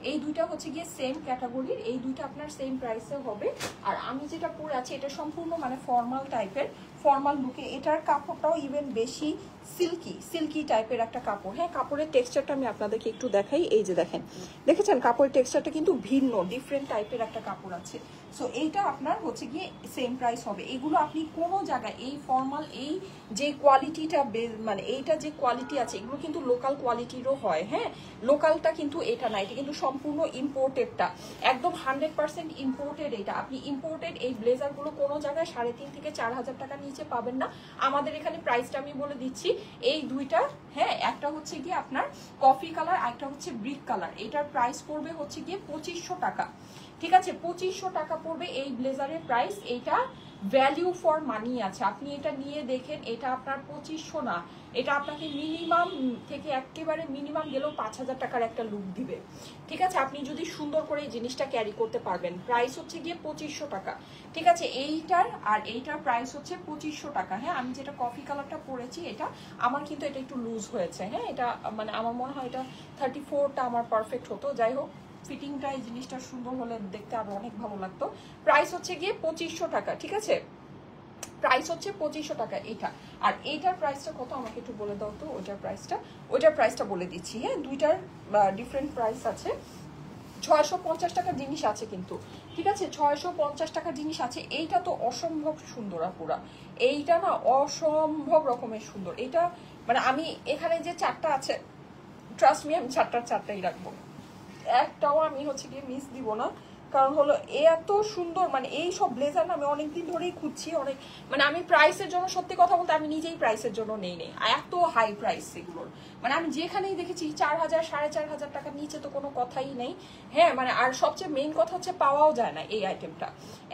এই দুইটা হচ্ছে গিয়ে সেম ক্যাটাগরির, এই দুইটা আপনার সেম প্রাইসে হবে। আর আমি যেটা পরে আছি এটা সম্পূর্ণ মানে ফর্মাল টাইপের, ফর্মাল লুকে, এটার কাপড়টাও ইভেন বেশি সিল্কি টাইপের একটা কাপড়, হ্যাঁ। কাপড়ের টেক্সচারটা আমি আপনাদেরকে একটু দেখাই, এই যে দেখেন, দেখেছেন কাপড়ের টেক্সচারটা কিন্তু ভিন্ন ডিফারেন্ট টাইপের একটা কাপড় আছে। সো এইটা আপনার হচ্ছে গিয়ে সেম প্রাইস হবে। এগুলো আপনি কোনো জায়গায় এই ফর্মাল এই যে কোয়ালিটিটা মানে এইটা যে কোয়ালিটি আছে এগুলো কিন্তু লোকাল কোয়ালিটিরও হয়, হ্যাঁ, লোকালটা কিন্তু এটা না, এটা কিন্তু সম্পূর্ণ ইম্পোর্টেডটা, একদম 100% ইম্পোর্টেড। এটা আপনি ইম্পোর্টেড এই ব্লেজারগুলো কোনো জায়গায় 3,500 থেকে 4,000 টাকার নিচে পাবেন না। আমাদের এখানে প্রাইসটা আমি বলে দিচ্ছি, এই দুইটা, হ্যাঁ, একটা হচ্ছে গিয়ে আপনার কফি কালার, একটা হচ্ছে ব্রিক কালার, এটার প্রাইস পড়বে হচ্ছে গিয়ে 2500 টাকা, ঠিক আছে, 2500 টাকা পড়বে এই ব্লেজারের প্রাইস। এইটা ভ্যালিউ ফর মানি আছে, আপনি এটা নিয়ে দেখেন, এটা আপনার 2500 না, এটা আপনাকে মিনিমাম থেকে একেবারে মিনিমাম গেলেও 5000 টাকার একটা লুক দিবে, ঠিক আছে, আপনি যদি সুন্দর করে এই জিনিসটা ক্যারি করতে পারবেন। প্রাইস হচ্ছে গিয়ে 2500 টাকা, ঠিক আছে, এইটার আর এইটার প্রাইস হচ্ছে 2500 টাকা, হ্যাঁ। আমি যেটা কফি কালারটা পরেছি এটা আমার কিন্তু এটা একটু লুজ হয়েছে, হ্যাঁ, এটা মানে আমার মনে হয় এটা 34টা আমার পারফেক্ট হতো, যাই হোক ফিটিংটা এই জিনিসটা সুন্দর হলে দেখতে আরো অনেক ভালো লাগতো। প্রাইস হচ্ছে গিয়ে 2500 টাকা, ঠিক আছে, প্রাইস হচ্ছে 2500 টাকা এটা। আর এইটার প্রাইসটা কত আমাকে একটু বলে দাও তো, ওইটার প্রাইসটা বলে দিচ্ছি, হ্যাঁ, দুইটার ডিফারেন্ট প্রাইস আছে। 650 টাকার জিনিস আছে কিন্তু, ঠিক আছে, 650 টাকার জিনিস আছে। এইটা তো অসম্ভব সুন্দর আপুরা, এইটা না অসম্ভব রকমের সুন্দর। এটা মানে আমি এখানে যে 4টা আছে, ট্রাস্ট মি আমি 4টাই রাখবো, একটাও আমি হচ্ছে গিয়ে মিস দিব না, কারণ হলো এত সুন্দর, মানে এই সব ব্লেজার না আমি অনেকদিন ধরেই খুঁজছি, অনেক মানে আমি প্রাইসের জন্য, সত্যি কথা বলতে আমি নিজেই প্রাইসের জন্য নেই, এত হাই প্রাইস এগুলোর, মানে আমি যেখানেই দেখেছি 4000 4500 টাকার নিচে তো কোনো কথাই নেই, হ্যাঁ, মানে আর সবচেয়ে মেইন কথা হচ্ছে পাওয়াও যায় না এই আইটেমটা,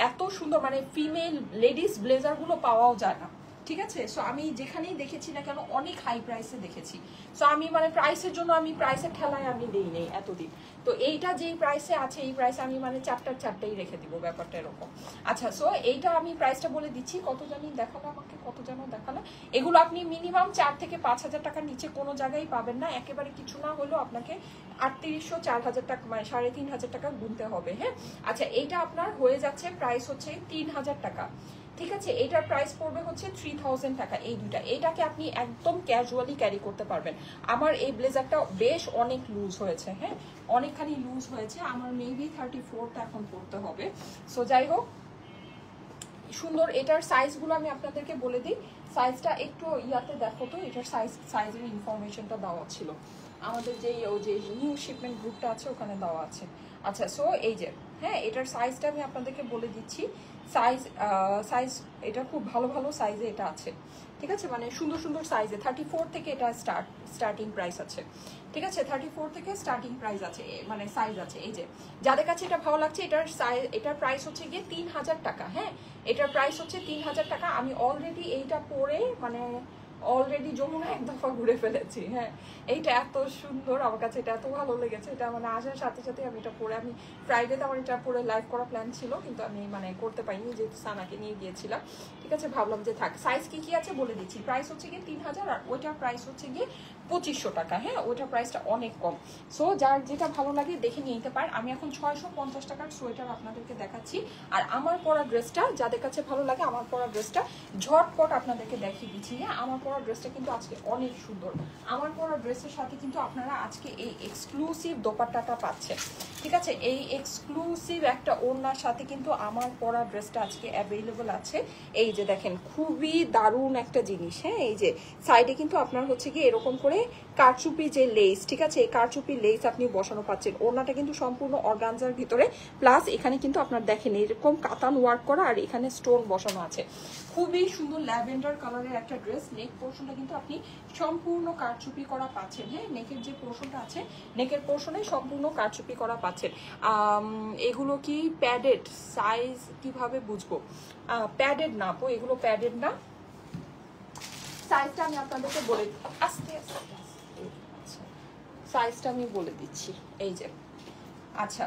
এত সুন্দর মানে ফিমেল লেডিস ব্লেজারগুলো পাওয়াও যায় না, ঠিক আছে। সো আমি যেখানেই দেখেছি না কেন অনেক হাই প্রাইসে দেখেছি, সো আমি মানে প্রাইসের জন্য আমি প্রাইসের ঠেলায় আমি দেই নেই এতদিন। তো এইটা যেই প্রাইসে আছে এই প্রাইসে আমি মানে 4টাই রেখে দিব, ব্যাপারটা এরকম। আচ্ছা, সো এইটা আমি প্রাইসটা বলে দিচ্ছি, কত জানি দেখালো আমাকে, কত যেন দেখালো, এগুলো আপনি মিনিমাম 4 থেকে 5000 টাকার নিচে কোনো জায়গায় পাবেন না, একেবারে কিছু না হলেও আপনাকে 3800 4000 টাকা মানে 3500 টাকা গুনতে হবে, হ্যাঁ। আচ্ছা, এইটা আপনার হয়ে যাচ্ছে প্রাইস হচ্ছে 3000 টাকা, ঠিক আছে, এটার প্রাইস পড়বে হচ্ছে 3000 টাকা এই দুইটা। এটাকে আপনি একদম ক্যাজুয়ালি ক্যারি করতে পারবেন। আমার এই ব্লেজারটা বেশ অনেক লুজ হয়েছে, হ্যাঁ, অনেকখানি লুজ হয়েছে, আমার মেবি 34টা এখন পড়তে হবে। সো যাই হোক সুন্দর, এটার সাইজগুলো আমি আপনাদেরকে বলে দিই, সাইজটা একটু ইয়াতে দেখো তো, এটার সাইজের ইনফরমেশনটা দেওয়া ছিল আমাদের যেই ওই যে নিউ শিপমেন্ট গ্রুপটা আছে ওখানে দেওয়া আছে। আচ্ছা, সো এই যে, হ্যাঁ, এটার সাইজটা আমি আপনাদেরকে বলে দিচ্ছি, সাইজ এটা খুব ভালো ভালো সাইজে এটা আছে, ঠিক আছে, মানে সুন্দর সুন্দর সাইজে 34 থেকে এটা স্টার্টিং প্রাইস আছে, ঠিক আছে, 34 থেকে স্টার্টিং প্রাইস আছে, মানে সাইজ আছে। এই যে যাদের কাছে এটা ভালো লাগছে, এটার প্রাইস হচ্ছে গিয়ে 3000 টাকা, হ্যাঁ, এটার প্রাইস হচ্ছে 3000 টাকা। আমি অলরেডি এইটা পরে মানে অলরেডি যমুনা এক দফা ঘুরে ফেলেছি, হ্যাঁ, এইটা এত সুন্দর, আমার কাছে এটা এত ভালো লেগেছে, এটা মানে আসার সাথে সাথে আমি এটা পরে, আমি ফ্রাইডেতে আমার এটা পরে লাইভ করা প্ল্যান ছিল, কিন্তু আমি মানে করতে পারিনি যেহেতু সানাকে নিয়ে গিয়েছিলাম, ঠিক আছে, ভাবলাম যে থাক। সাইজ কি আছে বলে দিচ্ছি, প্রাইস হচ্ছে গিয়ে 3000 আর ওইটার প্রাইস হচ্ছে গিয়ে 2500 টাকা, হ্যাঁ, ওইটার প্রাইসটা অনেক কম। সো যার যেটা ভালো লাগে দেখে নিতে পারেন। আমি এখন 650 টাকার সোয়েটার আপনাদেরকে দেখাচ্ছি, আর আমার পরা ড্রেসটা যাদের কাছে ভালো লাগে, আমার পরা ড্রেসটা ঝটপট আপনাদেরকে দেখিয়ে দিচ্ছি, হ্যাঁ, আমার পরা ড্রেসটা কিন্তু আজকে অনেক সুন্দর। আমার পরা ড্রেসের সাথে কিন্তু আপনারা আজকে এই এক্সক্লুসিভ দোপাট্টাটা পাচ্ছেন, ঠিক আছে? এই এক্সক্লুসিভ একটা ওড়নার সাথে কিন্তু আমার পরা ড্রেসটা আজকে অ্যাভেলেবল আছে। এই যে দেখেন খুবই দারুণ একটা জিনিস, হ্যাঁ? এই যে সাইডে কিন্তু আপনার হচ্ছে কি এরকম করে কারচুপি যে লেস, ঠিক আছে? এই কারচুপি লেস আপনি বসানো পাচ্ছেন। ওড়নাটা কিন্তু সম্পূর্ণ অর্গানজার ভিতরে, প্লাস এখানে কিন্তু আপনার দেখেন এরকম কাতান ওয়ার্ক করা আর এখানে স্টোন বসানো আছে। খুবই সুন্দর ল্যাভেন্ডার কালারের একটা ড্রেস। নেক পোর্শনটা কিন্তু আপনি সম্পূর্ণ কারচুপি করা পাচ্ছেন, হ্যাঁ? নেকের যে পোর্শনটা আছে, নেকের পোর্শনে সম্পূর্ণ কারচুপি করা পাচ্ছেন। এগুলো কি প্যাডেড? সাইজ কিভাবে বুঝবো? প্যাডেড না আপু, এগুলো প্যাডেড না। সাইজটা আমি আপনাদেরকে বলে আস্তে আস্তে সাইজটা আমি বলে দিচ্ছি। এই যে আচ্ছা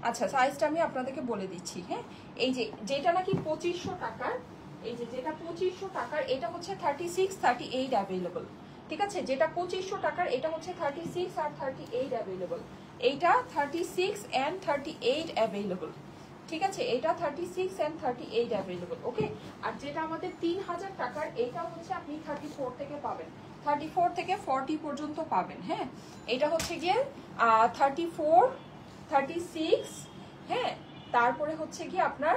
আচ্ছা সাইজটা আমি আপনাদেরকে বলে দিচ্ছি, হ্যাঁ? এই যে যেটা নাকি 2500 টাকার, এই যে যেটা 2500 টাকার এটা হচ্ছে 36 38 অ্যাভেলেবল, ঠিক আছে? যেটা 2500 টাকার এটা হচ্ছে 36 আর 38 অ্যাভেলেবল। এইটা 36 and 38 অ্যাভেলেবল, ঠিক আছে? এটা 36 and 38 অ্যাভেলেবল, ওকে? আর যেটা আমাদের 3000 টাকার এটা হচ্ছে আপনি 34 থেকে পাবেন, 34 থেকে 40 পর্যন্ত পাবেন, হ্যাঁ? এটা হচ্ছে গিয়ে 34 36, হ্যাঁ? তারপরে হচ্ছে কি আপনার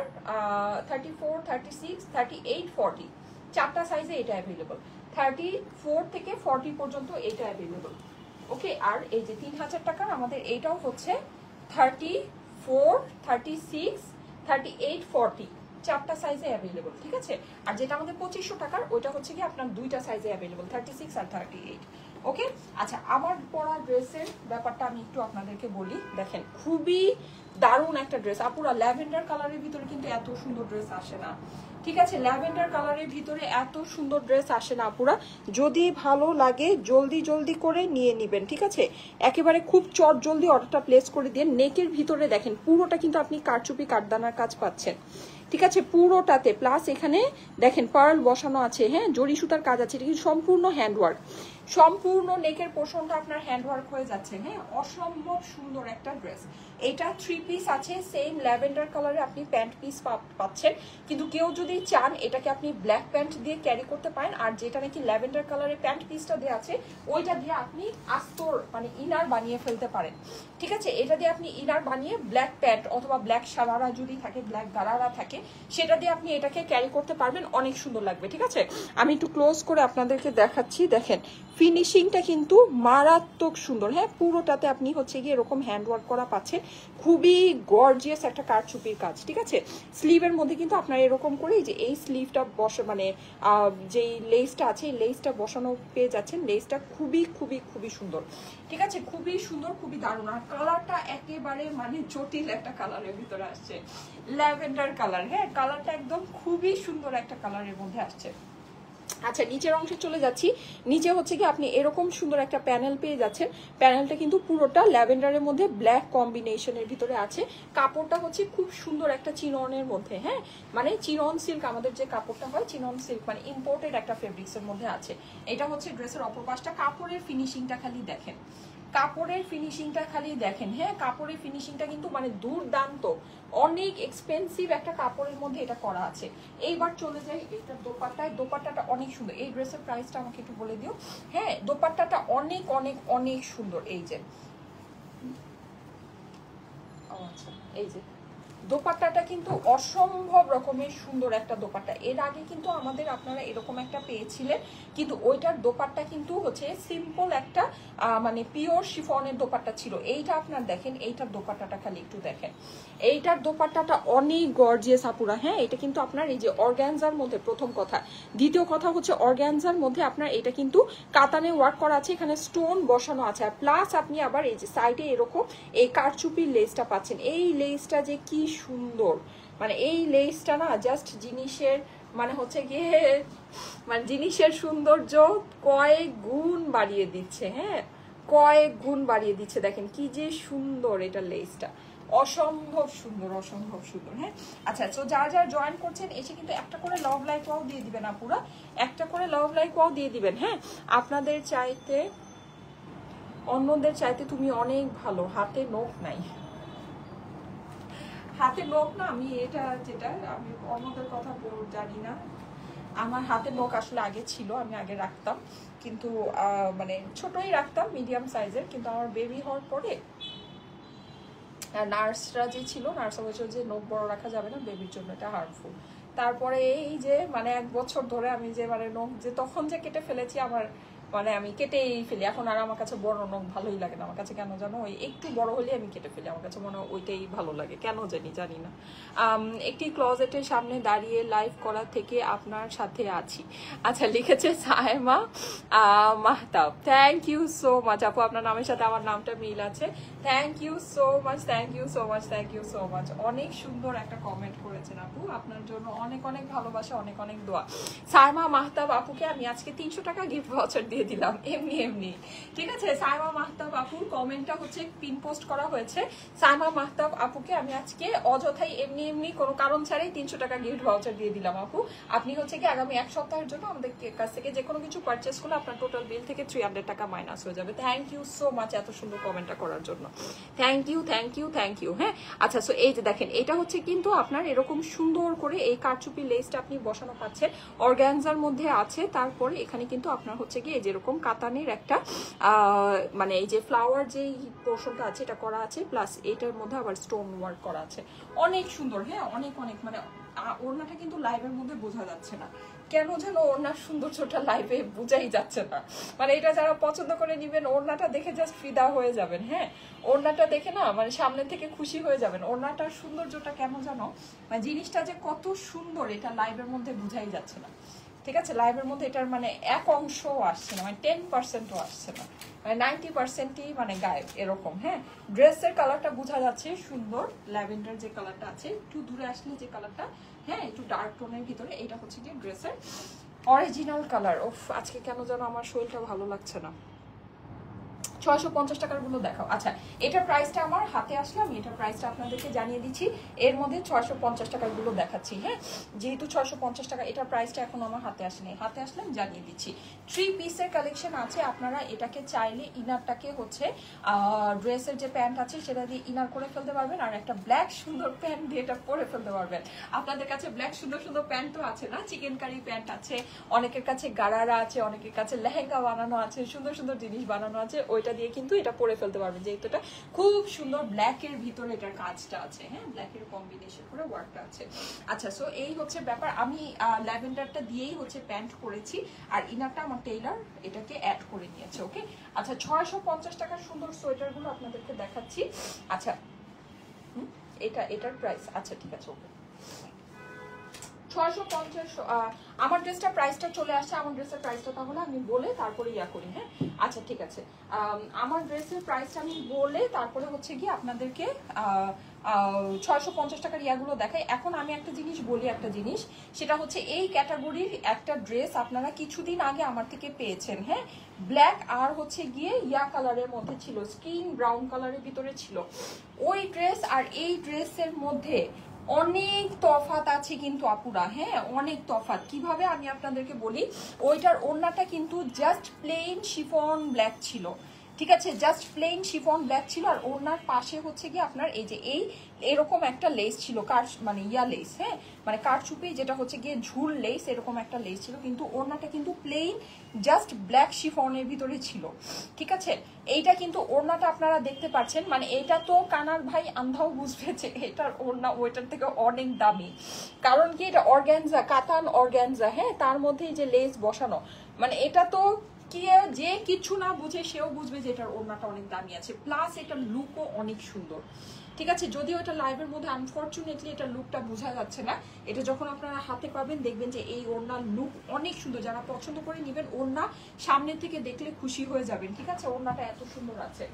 34 36 38 40 চারটা সাইজে এটা অ্যাভেলেবল। 34 থেকে 40 পর্যন্ত এটা অ্যাভেলেবল, ওকে? আর এই যে 3000 টাকার আমাদের এইটাও হচ্ছে 34 36 38 40 চারটা সাইজে অ্যাভেলেবল, ঠিক আছে? আর যেটা আমাদের 2500 টাকার ওইটা হচ্ছে কি আপনার দুইটা সাইজে অ্যাভেলেবল, 36 আর 38, ওকে? আচ্ছা আমার পরা ড্রেসের ব্যাপারটা আমি একটু আপনাদেরকে বলি। দেখেন খুবই দারুণ একটা ড্রেস আপুরা। ল্যাভেন্ডার কালারের ভিতরে কিন্তু এত সুন্দর ড্রেস আসে না, ঠিক আছে? ল্যাভেন্ডার কালারের ভিতরে এত সুন্দর ড্রেস আসে না আপুরা। যদি ভালো লাগে জলদি জলদি করে নিয়ে নেবেন, ঠিক আছে? একেবারে খুব চট জলদি অর্ডারটা প্লেস করে দিয়ে। নেকের ভিতরে দেখেন পুরোটা কিন্তু আপনি কারচুপি কাঠদানার কাজ পাচ্ছেন, ঠিক আছে? পুরোটাতে, প্লাস এখানে দেখেন পার্ল বসানো আছে, হ্যাঁ? জরি সুতার কাজ আছে, এটা কিন্তু সম্পূর্ণ হ্যান্ডওয়ার্ক। সম্পূর্ণ নেকের পোর্শনটা আপনার হ্যান্ডওয়ার্ক হয়ে যাচ্ছে, হ্যাঁ? অসম্ভব সুন্দর একটা ড্রেস। এটা 3 পিস আছে, সেম ল্যাভেন্ডার কালারে আপনি প্যান্ট পিস পাচ্ছেন। কিন্তু কেউ যদি চান এটাকে আপনি ব্ল্যাক প্যান্ট দিয়ে ক্যারি করতে পারেন, আর যেটা নাকি ল্যাভেন্ডার কালারের প্যান্ট পিসটা দেওয়া আছে ওইটা দিয়ে আপনি আস্তর মানে ইনার বানিয়ে ফেলতে পারেন, ঠিক আছে? এটা দিয়ে আপনি ইনার বানিয়ে ব্ল্যাক প্যান্ট অথবা ব্ল্যাক সারারা যদি থাকে, ব্ল্যাক গারারা থাকে, সেটা দিয়ে আপনি এটাকে ক্যারি করতে পারবেন, অনেক সুন্দর লাগবে, ঠিক আছে? আমি একটু ক্লোজ করে আপনাদেরকে দেখাচ্ছি। দেখেন ফিনিশিংটা কিন্তু মারাত্মক সুন্দর, হ্যাঁ? পুরোটাতে আপনি হচ্ছে গিয়ে এরকম হ্যান্ডওয়ার্ক করা পাচ্ছেন, খুবই গর্জিয়াস একটা কারচুপির কাজ, ঠিক আছে? স্লিভের মধ্যে কিন্তু আপনার এরকম করে যে এই স্লিভটা বসে মানে যেই লেসটা আছে এই লেসটা বসানো পেয়ে যাচ্ছেন। লেসটা খুবই খুবই খুবই সুন্দর, ঠিক আছে? খুবই সুন্দর, খুবই দারুণ। আর কালারটা একেবারে মানে জটিল একটা কালারের ভিতরে আসছে, ল্যাভেন্ডার কালার, হ্যাঁ? কালারটা একদম খুবই সুন্দর একটা কালারের মধ্যে আসছে। আচ্ছা নিচের অংশে চলে যাচ্ছি। নিচে হচ্ছে কি আপনি এরকম সুন্দর একটা প্যানেল পেয়ে যাচ্ছেন। প্যানেলটা কিন্তু পুরোটা ল্যাভেন্ডারের মধ্যে ব্ল্যাক কম্বিনেশনের ভিতরে আছে। কাপড়টা হচ্ছে খুব সুন্দর একটা চিননের মধ্যে, হ্যাঁ? মানে চিনন সিল্ক, আমাদের যে কাপড়টা হয় চিনন সিল্ক মানে ইম্পোর্টেড একটা ফেব্রিক্সের মধ্যে আছে। এটা হচ্ছে ড্রেসের অপর পাশটা। কাপড়ের ফিনিশিংটা খালি দেখেন, কাপড়ের ফিনিশিংটা খালি দেখেন, হ্যাঁ? কাপড়ের ফিনিশিংটা কিন্তু মানে দুর্দান্ত, অনেক এক্সপেন্সিভ একটা কাপড়ের মধ্যে এটা করা আছে। এইবার চলে যাই এটা দোপাট্টায়। দোপাট্টাটা অনেক সুন্দর। এই ড্রেসের প্রাইসটা আমাকে একটু বলে দিও। হ্যাঁ দোপাট্টাটা অনেক অনেক অনেক সুন্দর। এই যে আচ্ছা এই যে দোপাট্টাটা কিন্তু অসম্ভব রকমের সুন্দর একটা দোপাট্টা। এর আগে কিন্তু আমাদের আপনারা এরকম একটা পেয়েছিলেন, কিন্তু ওইটার দোপাট্টা কিন্তু হচ্ছে সিম্পল একটা মানে পিওর শিফনের দোপাট্টা ছিল। এইটা আপনার দেখেন, এইটার দোপাট্টাটা খালি একটু দেখেন, এইটার দোপাট্টাটা অনেক গর্জিয়াস আপুরা। হ্যাঁ এটা কিন্তু আপনার এই যে অর্গানজার মধ্যে, প্রথম কথা। দ্বিতীয় কথা হচ্ছে অর্গানজার মধ্যে আপনার এটা কিন্তু কাতানে ওয়ার্ক করা আছে, এখানে স্টোন বসানো আছে, আর প্লাস আপনি আবার এই যে সাইডে এরকম এই কারচুপির লেসটা পাচ্ছেন। এই লেসটা যে কি সুন্দর, মানে এই লেসটা না জাস্ট জিনিসের মানে হচ্ছে গিয়ে মানে জিনিসের সৌন্দর্য কয়েক গুণ বাড়িয়ে দিচ্ছে, হ্যাঁ কয়েক গুণ বাড়িয়ে দিচ্ছে। দেখেন কি যে সুন্দর এটা লেসটা, অসম্ভব সুন্দর, অসম্ভব সুন্দর। হ্যাঁ আচ্ছা, তো যারা যারা জয়েন করছেন এসে কিন্তু একটা করে লাভ লাইক ওয়াও দিয়ে দিবেন আপুরা, একটা করে লাভ লাইক ওয়াও দিয়ে দিবেন। হ্যাঁ আপনাদের চাইতে অন্যদের চাইতে তুমি অনেক ভালো, হাতে নখ নাই। হাতে নখ না, আমি এটা যেটা আমি অন্যদের কথা জানি না, আমার হাতে নখ আসলে আগে ছিল, আমি আগে রাখতাম, কিন্তু মানে ছোটই রাখতাম, মিডিয়াম সাইজের, কিন্তু আমার বেবি হওয়ার পরে নার্সরা যে ছিল, নার্সরা বলছিল যে নখ বড় রাখা যাবে না, বেবির জন্য এটা হার্মফুল। তারপরে এই যে মানে 1 বছর ধরে আমি যে মানে নখ যে তখন যে কেটে ফেলেছি, আমার মানে আমি কেটেই ফেলি এখন। আর আমার কাছে বড় নখ ভালোই লাগে না, আমার কাছে কেন জানো ওই একটু বড় হলে আমি কেটে ফেলি, আমার কাছে মনে হয় ওইটাই ভালো লাগে, কেন জানি না। একটি ক্লোজেটের সামনে দাঁড়িয়ে লাইভ করা থেকে আপনার সাথে আছি। আচ্ছা, লিখেছে Sayema Mahtab, thank you so much আপু, আপনার নামের সাথে আমার নামটা মিল আছে, thank you so much, thank you so much, thank you so much. অনেক সুন্দর একটা কমেন্ট করেছেন আপু, আপনার জন্য অনেক অনেক ভালোবাসা, অনেক অনেক দোয়া। সায়মা মাহতাব আপুকে আমি আজকে 300 টাকা গিফট ভাউচার দিয়ে দিলাম, এমনি। ঠিক আছে, সায়মা মাহতাব আপুর কমেন্টটা হচ্ছে পিন পোস্ট করা হয়েছে। সায়মা মাহতাব আপুকে আমি আজকে অযথাই এমনি কোনো কারণ ছাড়াই 300 টাকা গিফট ভাউচার দিয়ে দিলাম আপু। আপনি হচ্ছে কি আগামী 1 সপ্তাহের জন্য আমাদের কাছ থেকে যে কোনো কিছু পারচেস করলে আপনার টোটাল বিল থেকে 300 টাকা মাইনাস হয়ে যাবে। থ্যাংক ইউ সো মাচ এত সুন্দর কমেন্টটা করার জন্য, thank you, thank you, thank you. হ্যাঁ, আচ্ছা, সো এই যে দেখেন, এটা হচ্ছে কিন্তু আপনার এরকম সুন্দর করে এই কারচুপি লেসটা আপনি বসানো পাচ্ছেন, অর্গানজার মধ্যে আছে। তারপরে এখানে কিন্তু আপনার হচ্ছে কি এই যেরকম কাতানের একটা মানে এই যে ফ্লাওয়ার যেই পোর্শনটা আছে এটা করা আছে, প্লাস এটার মধ্যে আবার স্টোন ওয়ার্ক করা আছে, অনেক সুন্দর। হ্যাঁ, অনেক মানে ওড়নাটা কিন্তু লাইভের মধ্যে বোঝা যাচ্ছে না, কেন যেন ওড়নার সৌন্দর্যটা লাইভে বোঝাই যাচ্ছে না। মানে এটা যারা পছন্দ করে নিবেন, ওড়নাটা দেখে জাস্ট ফিদা হয়ে যাবেন। হ্যাঁ, ওড়নাটা দেখে না মানে সামনে থেকে খুশি হয়ে যাবেন। ওড়নাটার সৌন্দর্যটা কেন জানো, মানে জিনিসটা যে কত সুন্দর এটা লাইভের মধ্যে বোঝাই যাচ্ছে না। ঠিক আছে, লাইভের মধ্যে এটার মানে 1 অংশও আসছে না, মানে 10%ও আসছে না, মানে 90%ই মানে গায়েব এরকম। হ্যাঁ, ড্রেসের কালারটা বোঝা যাচ্ছে সুন্দর, ল্যাভেন্ডার যে কালারটা আছে, একটু দূরে আসলে যে কালারটা, হ্যাঁ একটু ডার্ক টোনের ভিতরে, এটা হচ্ছে কি ড্রেসের অরিজিনাল কালার। ওফ, আজকে কেন যেন আমার শরীরটা ভালো লাগছে না। 650 টাকার গুলো দেখাও। আচ্ছা, এটার প্রাইসটা আমার হাতে আসলে আমি এটার প্রাইসটা আপনাদেরকে জানিয়ে দিচ্ছি। এর মধ্যে 650 টাকার গুলো দেখাচ্ছি। হ্যাঁ, যেহেতু 650 টাকা, এটার প্রাইসটা এখন আমার হাতে আসেনি, হাতে আসলে আমি জানিয়ে দিচ্ছি। 3 পিসের কালেকশন আছে, আপনারা এটাকে চাইলে ইনারটাকে হচ্ছে ড্রেসের যে প্যান্ট আছে সেটা দিয়ে ইনার করে ফেলতে পারবেন, আর একটা ব্ল্যাক সুন্দর প্যান্ট দিয়ে এটা পরে ফেলতে পারবেন। আপনাদের কাছে ব্ল্যাক সুন্দর সুন্দর প্যান্টও আছে না, চিকেন কারি প্যান্ট আছে, অনেকের কাছে গারারা আছে, অনেকের কাছে লেহেঙ্গা বানানো আছে, সুন্দর সুন্দর জিনিস বানানো আছে, ওইটা দিয়ে কিন্তু এটা পরে ফেলতে পারবেন, যেহেতু এটা খুব সুন্দর ব্ল্যাকের ভিতরে এটার কাজটা আছে। হ্যাঁ, ব্ল্যাকের কম্বিনেশন করে ওয়ার্কটা আছে। আচ্ছা, সো এই হচ্ছে ব্যাপার। আমি ল্যাভেন্ডারটা দিয়েই হচ্ছে প্যান্ট করেছি, আর ইনারটা আমার টেইলার এটাকে অ্যাড করে নিয়েছে। ওকে, আচ্ছা, 650 টাকার সুন্দর সোয়েটারগুলো আপনাদেরকে দেখাচ্ছি। আচ্ছা, এটার প্রাইস, আচ্ছা ঠিক আছে, ওকে 650। আমার ড্রেসটার প্রাইসটা চলে আসছে, আমার ড্রেসের প্রাইসটা তাহলে আমি বলে তারপরে ইয়া করি। হ্যাঁ, আচ্ছা ঠিক আছে, আমার ড্রেসের প্রাইসটা আমি বলে তারপরে হচ্ছে কি আপনাদেরকে 650 টাকার ইয়াগুলো দেখাই। এখন আমি একটা জিনিস বলি, একটা জিনিস সেটা হচ্ছে এই ক্যাটাগরির একটা ড্রেস আপনারা কিছুদিন আগে আমার থেকে পেয়েছেন। হ্যাঁ, ব্ল্যাক আর হচ্ছে গিয়ে ইয়া কালারের মধ্যে ছিল, স্কিন ব্রাউন কালারের ভিতরে ছিল। ওই ড্রেস আর এই ড্রেসের মধ্যে অনেক তফাৎ আছে কিন্তু আপুরা। হ্যাঁ, অনেক তফাৎ। কিভাবে আমি আপনাদেরকে বলি, ওইটার ওড়নাটা কিন্তু জাস্ট প্লেন শিফন ব্ল্যাক ছিল। ঠিক আছে, জাস্ট প্লেন শিফন ব্ল্যাক ছিল, আর ওড়নার পাশে হচ্ছে কি আপনার এই যে এরকম একটা লেস ছিল, মানে ইয়া লেস, হ্যাঁ মানে কারচুপি যেটা হচ্ছে গিয়ে ঝুল লেস, এরকম একটা লেস ছিল, কিন্তু ওড়নাটা কিন্তু প্লেন জাস্ট ব্ল্যাক শিফনের ভিতরে ছিল। ঠিক আছে, এইটা কিন্তু ওড়নাটা আপনারা দেখতে পাচ্ছেন, মানে এটা তো কানার ভাই আন্ধাও বুঝবে যে এটার ওড়না ওইটার থেকে অনেক দামি, কারণ কি এটা অর্গ্যানজা, কাতান অর্গ্যানজা। হ্যাঁ, তার মধ্যে যে লেস বসানো, মানে এটা তো কি যে কিছু না বুঝে সেও বুঝবে যে এটার ওড়নাটা অনেক দামি আছে, প্লাস এটার লুকও অনেক সুন্দর। ঠিক আছে, যদিও এটা লাইভের মধ্যে আনফরচুনেটলি এটা লুকটা বোঝা যাচ্ছে না, এটা যখন আপনারা হাতে পাবেন দেখবেন যে এই ওড়নার লুক অনেক সুন্দর। যারা পছন্দ করে নেবেন, ওড়না সামনে থেকে দেখলে খুশি হয়ে যাবেন। ঠিক আছে, ওড়নাটা এত সুন্দর আছে।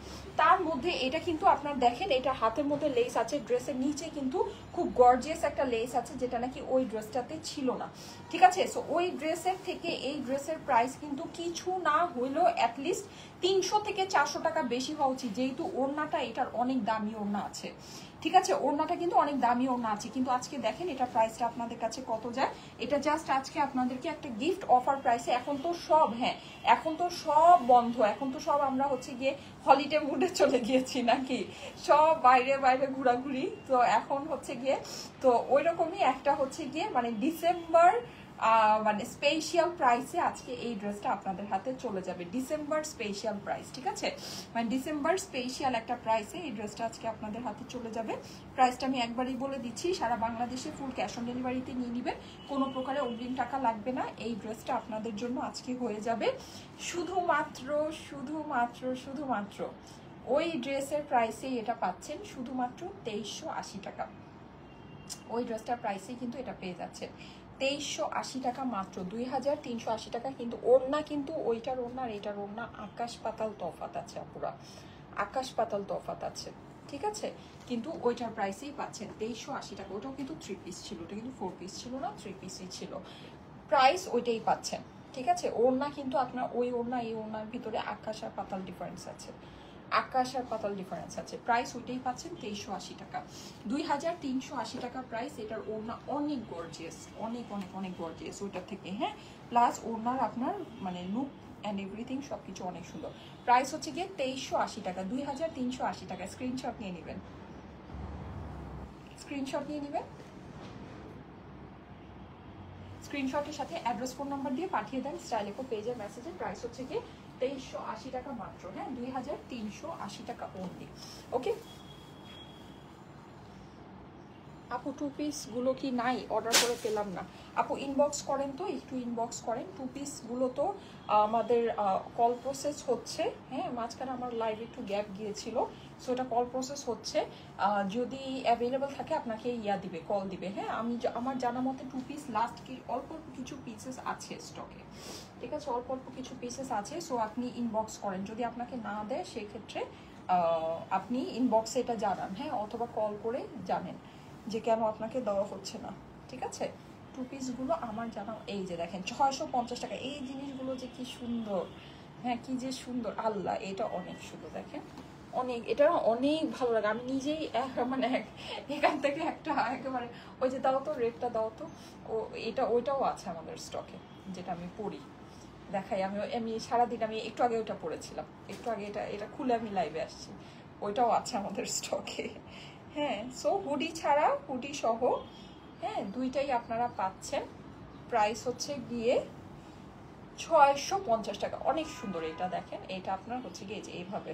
তার মধ্যে এটা কিন্তু আপনার দেখেন, এটা হাতের মধ্যে লেস আছে, ড্রেসের নিচে কিন্তু খুব গর্জিয়াস একটা লেস আছে, যেটা নাকি ওই ড্রেসটাতে ছিল না। ঠিক আছে, সো ওই ড্রেসের থেকে এই ড্রেসের প্রাইস কিন্তু কিছু না হইলেও অ্যাটলিস্ট 300 থেকে 400 টাকা বেশি হওয়া উচিত, যেহেতু ওড়নাটা এটার অনেক দামি ওড়না আছে। ঠিক আছে, ওড়নাটা কিন্তু অনেক দামি ওড়না আছে, কিন্তু আজকে দেখেন এটা প্রাইসটা আপনাদের কাছে কত যায়। এটা জাস্ট আজকে আপনাদেরকে একটা গিফট অফার প্রাইসে। এখন তো সব, হ্যাঁ এখন তো সব বন্ধ, এখন তো সব আমরা হচ্ছে গিয়ে হলিডে মুডে চলে গিয়েছি নাকি, সব বাইরে বাইরে ঘোরাঘুরি। তো এখন হচ্ছে গিয়ে তো ওই রকমই একটা হচ্ছে গিয়ে মানে ডিসেম্বর মানে স্পেশাল প্রাইসে আজকে এই ড্রেসটা আপনাদের হাতে চলে যাবে। ডিসেম্বর স্পেশাল প্রাইস, ঠিক আছে, মানে ডিসেম্বর স্পেশাল একটা প্রাইসে এই ড্রেসটা আজকে আপনাদের হাতে চলে যাবে। প্রাইসটা আমি একবারই বলে দিচ্ছি, সারা বাংলাদেশে ফুল ক্যাশ অন ডেলিভারিতে নিয়ে নেবেন, কোনো প্রকারে অগ্রিম টাকা লাগবে না। এই ড্রেসটা আপনাদের জন্য আজকে হয়ে যাবে শুধুমাত্র শুধুমাত্র শুধুমাত্র ওই ড্রেসের প্রাইসেই এটা পাচ্ছেন শুধুমাত্র 2380 টাকা। ওই ড্রেসটার প্রাইসেই কিন্তু এটা পেয়ে যাচ্ছেন 2380 টাকা মাত্র, 2380 টাকা। কিন্তু ওড়না কিন্তু ওইটার ওড়না আর এইটার ওড়না আকাশ পাতাল তফাত আছে আপুরা, আকাশ পাতাল তফাত আছে, ঠিক আছে। কিন্তু ওইটার প্রাইসেই পাচ্ছেন 2380 টাকা। ওটাও কিন্তু 3 পিস ছিল, ওটা কিন্তু 4 পিস ছিল না, 3 পিসই ছিল। প্রাইস ওইটাই পাচ্ছেন, ঠিক আছে। ওড়না কিন্তু আপনার ওই ওড়না এই ওড়নার ভিতরে আকাশ আর পাতাল ডিফারেন্স আছে, আকাশ আর পাতাল ডিফারেন্স আছে। প্রাইস ওইটাই পাচ্ছেন 2380 টাকা, 2380 টাকা প্রাইস। এটার ওড়না অনেক গর্জিয়াস, অনেক অনেক অনেক গর্জিয়াস ওইটার থেকে, হ্যাঁ। প্লাস ওড়নার আপনার মানে লুক অ্যান্ড এভরিথিং সবকিছু অনেক সুন্দর। প্রাইস হচ্ছে গিয়ে 2380 টাকা, 2380 টাকা। স্ক্রিনশট নিয়ে নেবেন, স্ক্রিনশট নিয়ে নেবেন, স্ক্রিনশটের সাথে অ্যাড্রেস ফোন নাম্বার দিয়ে পাঠিয়ে দেন স্টাইলেকো পেজের মেসেজে। প্রাইস হচ্ছে গিয়ে 2380 টাকা মাত্র, হ্যাঁ 2380 টাকা অনলি। ওকে আপু, 2 পিসগুলো কি নাই? অর্ডার করে পেলাম না আপু। ইনবক্স করেন তো, একটু ইনবক্স করেন। 2 পিসগুলো তো আমাদের কল প্রসেস হচ্ছে, হ্যাঁ মাঝখানে আমার লাইভ একটু গ্যাপ গিয়েছিল, সো এটা কল প্রসেস হচ্ছে। যদি অ্যাভেলেবল থাকে আপনাকে দিবে, কল দিবে, হ্যাঁ। আমার জানা মতে 2 পিস লাস্ট কি অল্প অল্প কিছু পিসেস আছে স্টকে, ঠিক আছে, অল্প অল্প কিছু পিসেস আছে। সো আপনি ইনবক্স করেন, যদি আপনাকে না দেয় সেক্ষেত্রে আপনি ইনবক্সে এটা জানান, হ্যাঁ, অথবা কল করে জানেন যে কেন আপনাকে দেওয়া হচ্ছে না, ঠিক আছে। 2 পিসগুলো আমার জানা, এই যে দেখেন 650 টাকা। এই জিনিসগুলো যে কি সুন্দর, হ্যাঁ কি যে সুন্দর, আল্লাহ এটা অনেক সুন্দর, দেখেন অনেক, এটা অনেক ভালো লাগে। আমি নিজেই মানে এখান থেকে একটা একেবারে ওই যে দাও তো রেটটা দাও তো, ও এটা ওইটাও আছে আমাদের স্টকে, যেটা আমি পরি দেখাই। আমি সারাদিন আমি একটু আগে ওটা পরেছিলাম, একটু আগে এটা খুলে আমি লাইভে আসছি, ওইটাও আছে আমাদের স্টকে, হ্যাঁ। সো হুডি ছাড়া হুডি সহ, হ্যাঁ দুইটাই আপনারা পাচ্ছেন। প্রাইস হচ্ছে গিয়ে 650 টাকা। অনেক সুন্দর এটা, দেখেন এটা আপনার হচ্ছে গিয়ে যে এইভাবে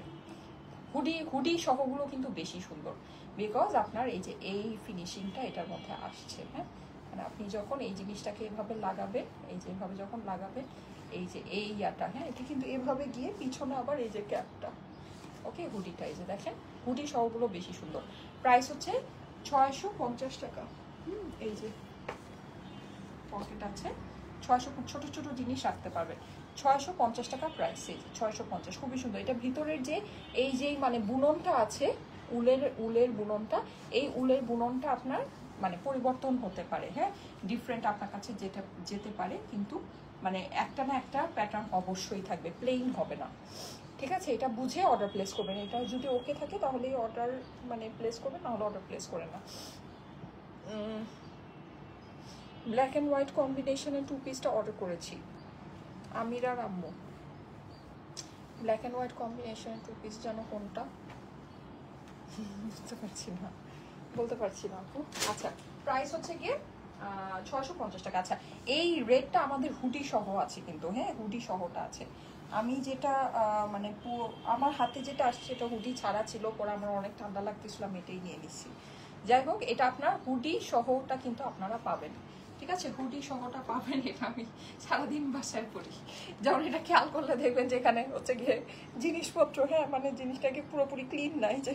হুডি সহগুলো কিন্তু বেশি সুন্দর, বিকজ আপনার এই যে এই ফিনিশিংটা এটার মধ্যে আসছে, হ্যাঁ। মানে আপনি যখন এই জিনিসটাকে এভাবে লাগাবেন, এই যে এভাবে যখন লাগাবেন, এই যে এই ইয়াটা, হ্যাঁ এটা কিন্তু এভাবে গিয়ে পিছনে আবার এই যে ক্যাপটা, ওকে হুডিটা এই যে দেখেন, হুডি সহগুলো বেশি সুন্দর। প্রাইস হচ্ছে 650 টাকা। এই যে পকেট আছে, 600, ছোট ছোট জিনিস রাখতে পারবে। 650 টাকা প্রাইস, এই 650, খুবই সুন্দর। এটা ভিতরের যে এই যে মানে বুননটা আছে, উলের বুননটা, এই উলের বুননটা আপনার মানে পরিবর্তন হতে পারে, হ্যাঁ ডিফারেন্ট আপনার কাছে যেতে পারে, কিন্তু মানে একটা না একটা প্যাটার্ন অবশ্যই থাকবে, প্লেন হবে না, ঠিক আছে। এটা বুঝে অর্ডার প্লেস করবেন, এটা যদি ওকে থাকে তাহলে অর্ডার মানে প্লেস করবেন, নাহলে অর্ডার প্লেস করেন না। ব্ল্যাক অ্যান্ড হোয়াইট কম্বিনেশনে 2 পিসটা অর্ডার করেছি, আমির আর আম্মু। ব্ল্যাক অ্যান্ড হোয়াইট কম্বিনেশনে 2 পিস যেন কোনটা বুঝতে পারছি না, বলতে পারছি না আপু। আচ্ছা প্রাইস হচ্ছে গিয়ে 650 টাকা। আচ্ছা এই রেটটা আমাদের হুডি সহ আছে কিন্তু, হ্যাঁ হুডি সহটা আছে। আমি যেটা মানে আমার হাতে যেটা আসছে এটা হুডি ছাড়া ছিল, পরে আমার অনেক ঠান্ডা লাগতেছিল, আমি এটাই নিয়ে নিচ্ছি। যাই হোক এটা আপনার হুডি সহটা কিন্তু আপনারা পাবেন, ঠিক আছে, হুডি সহটা পাবেন। এটা আমি সারাদিন বাসায় পরি, যেমন এটা খেয়াল করলে দেখবেন যে এখানে হচ্ছে গিয়ে জিনিসপত্র, হ্যাঁ মানে জিনিসটাকে পুরোপুরি ক্লিন নাই যে,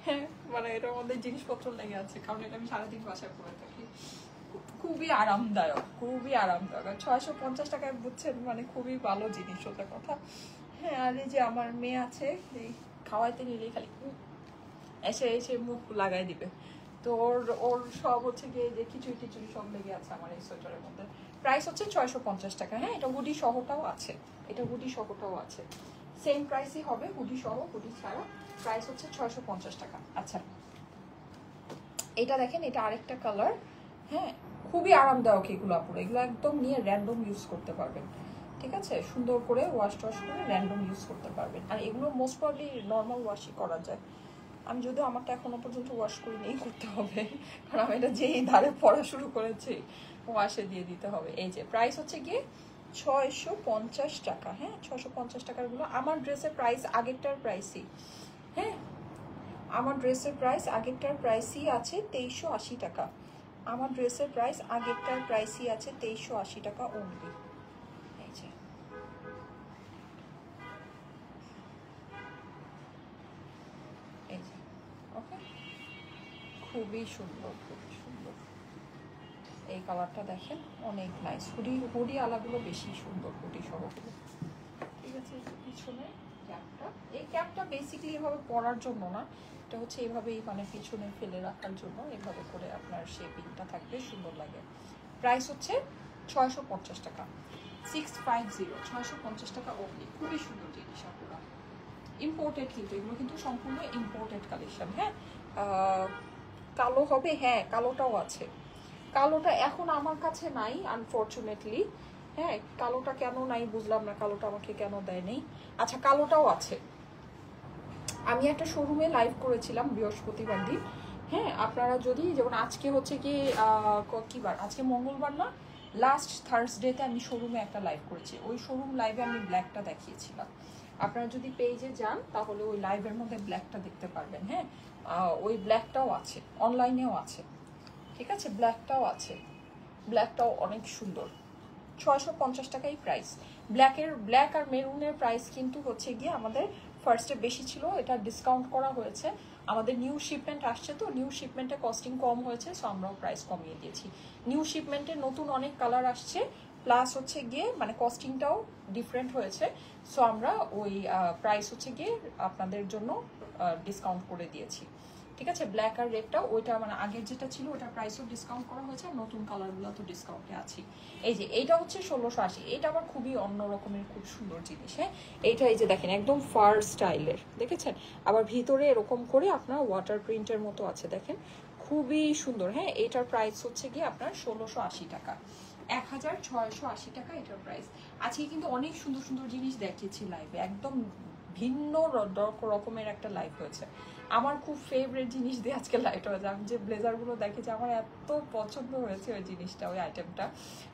হ্যাঁ মানে এটার মধ্যে জিনিসপত্র লেগে আছে, কারণ এটা আমি সারাদিন বাসায় পরে থাকি। খুবই আরামদায়ক, খুবই আরামদায়ক। 650 টাকায় বুঝছেন, মানে খুবই ভালো জিনিস, ওটা কথা। হ্যাঁ আর এই যে আমার মেয়ে আছে, এই খাওয়াইতে নিলেই খালি এসে এসে মুখ লাগাই দিবে, তো ওর সব হচ্ছে গিয়ে যে খিচুড়ি টিচুড়ি সব লেগে আছে আমার এই সোয়েটারের মধ্যে। প্রাইস হচ্ছে 650 টাকা, হ্যাঁ এটা হুডি সহটাও আছে, এটা হুডি সহটাও আছে, সেম প্রাইসই হবে হুডি সহ হুডি ছাড়া। প্রাইস হচ্ছে 650 টাকা। আচ্ছা এটা দেখেন, এটা আরেকটা কালার। হ্যাঁ, খুবই আরামদায়ক এগুলো আপুরা, এগুলো একদম নিয়ে র্যান্ডম ইউজ করতে পারবেন। ঠিক আছে, সুন্দর করে ওয়াশ টশ করে র্যান্ডম ইউজ করতে পারবেন। আর এগুলো মোস্ট প্রবলি নর্মাল ওয়াশই করা যায়। আমি যদিও আমারটা এখনো পর্যন্ত ওয়াশ করে নিয়েই করতে হবে, কারণ আমি এটা যেই ধারে পড়া শুরু করেছি ওয়াশে দিয়ে দিতে হবে। এই যে প্রাইস হচ্ছে গিয়ে 650 টাকা। হ্যাঁ, 650 টাকার গুলো। আমার ড্রেসের প্রাইস আগেরটার প্রাইসই। হ্যাঁ, আমার ড্রেসের প্রাইস আগেরটার প্রাইসই আছে 2380 টাকা। আমার ড্রেসের প্রাইস আগেরটার প্রাইসই আছে 2380 টাকা অনলি। এই যে এই যে ওকে, খুবই সুন্দর, খুবই সুন্দর। এই কালারটা দেখেন, অনেক নাইস। হুডি আলাগুলো বেশি সুন্দর, হুডি সহগুলো। ঠিক আছে, পিছনে ক্যাপটা, এই ক্যাপটা বেসিক্যালি এভাবে পরার জন্য না, এটা হচ্ছে এইভাবেই মানে পিছনে ফেলে রাখার জন্য, এভাবে করে আপনার শেপিংটা থাকবে, সুন্দর লাগে। প্রাইস হচ্ছে 650 টাকা, 650, 650 টাকা অনলি। খুবই সুন্দর জিনিস আপনারা, ইম্পোর্টেড কিন্তু এগুলো, কিন্তু সম্পূর্ণ ইম্পোর্টেড কালেকশন। হ্যাঁ, কালো হবে, হ্যাঁ কালোটাও আছে। কালোটা এখন আমার কাছে নাই আনফরচুনেটলি। হ্যাঁ, কালোটা কেন নাই বুঝলাম না, কালোটা আমাকে কেন দেয় নেই। আচ্ছা, কালোটাও আছে। আমি একটা শোরুমে লাইভ করেছিলাম বৃহস্পতিবার দিন। হ্যাঁ, আপনারা যদি, যেমন আজকে হচ্ছে কি কি বার, আজকে মঙ্গলবার না, লাস্ট থার্সডেতে আমি শোরুমে একটা লাইভ করেছি। ওই শোরুম লাইভে আমি ব্ল্যাকটা দেখিয়েছিলাম। আপনারা যদি পেজে যান তাহলে ওই লাইভের মধ্যে ব্ল্যাকটা দেখতে পারবেন। হ্যাঁ, ওই ব্ল্যাকটাও আছে, অনলাইনেও আছে। ঠিক আছে, ব্ল্যাকটাও আছে, ব্ল্যাকটাও অনেক সুন্দর। 650 টাকাই প্রাইস। ব্ল্যাক আর মেরুনের প্রাইস কিন্তু হচ্ছে গিয়ে আমাদের ফার্স্টে বেশি ছিল, এটা ডিসকাউন্ট করা হয়েছে। আমাদের নিউ শিপমেন্ট আসছে, তো নিউ শিপমেন্টে কস্টিং কম হয়েছে, সো আমরাও প্রাইস কমিয়ে দিয়েছি। নিউ শিপমেন্টে নতুন অনেক কালার আসছে, প্লাস হচ্ছে গিয়ে মানে কস্টিংটাও ডিফারেন্ট হয়েছে, সো আমরা ওই প্রাইস হচ্ছে গিয়ে আপনাদের জন্য ডিসকাউন্ট করে দিয়েছি। ঠিক আছে, ব্ল্যাক আর রেডটা ওইটা মানে আগের যেটা ছিল ওটার প্রাইসও ডিসকাউন্ট করা হয়েছে, আর নতুন কালারগুলো তো ডিসকাউন্টে আছে। এই যে এইটা হচ্ছে 1680, এটা আবার খুবই অন্য রকমের খুব সুন্দর জিনিস। হ্যাঁ, এইটা এই যে দেখেন একদম ফার স্টাইলের, দেখেছেন? আবার ভিতরে এরকম করে আপনার ওয়াটার প্রিন্টের মতো আছে, দেখেন খুবই সুন্দর। হ্যাঁ, এটার প্রাইস হচ্ছে গিয়ে আপনার 1680 টাকা, 1680 টাকা এটার প্রাইস। আজকে কিন্তু অনেক সুন্দর সুন্দর জিনিস দেখিয়েছি লাইভে, একদম ভিন্ন রকমের একটা লাইভ হয়েছে। আমার খুব ফেভারিট জিনিস দিয়ে আজকে লাইট হয়েছে। আমি যে ব্লেজারগুলো দেখেছি আমার এত পছন্দ হয়েছে ওই জিনিসটা, ওই আইটেমটা।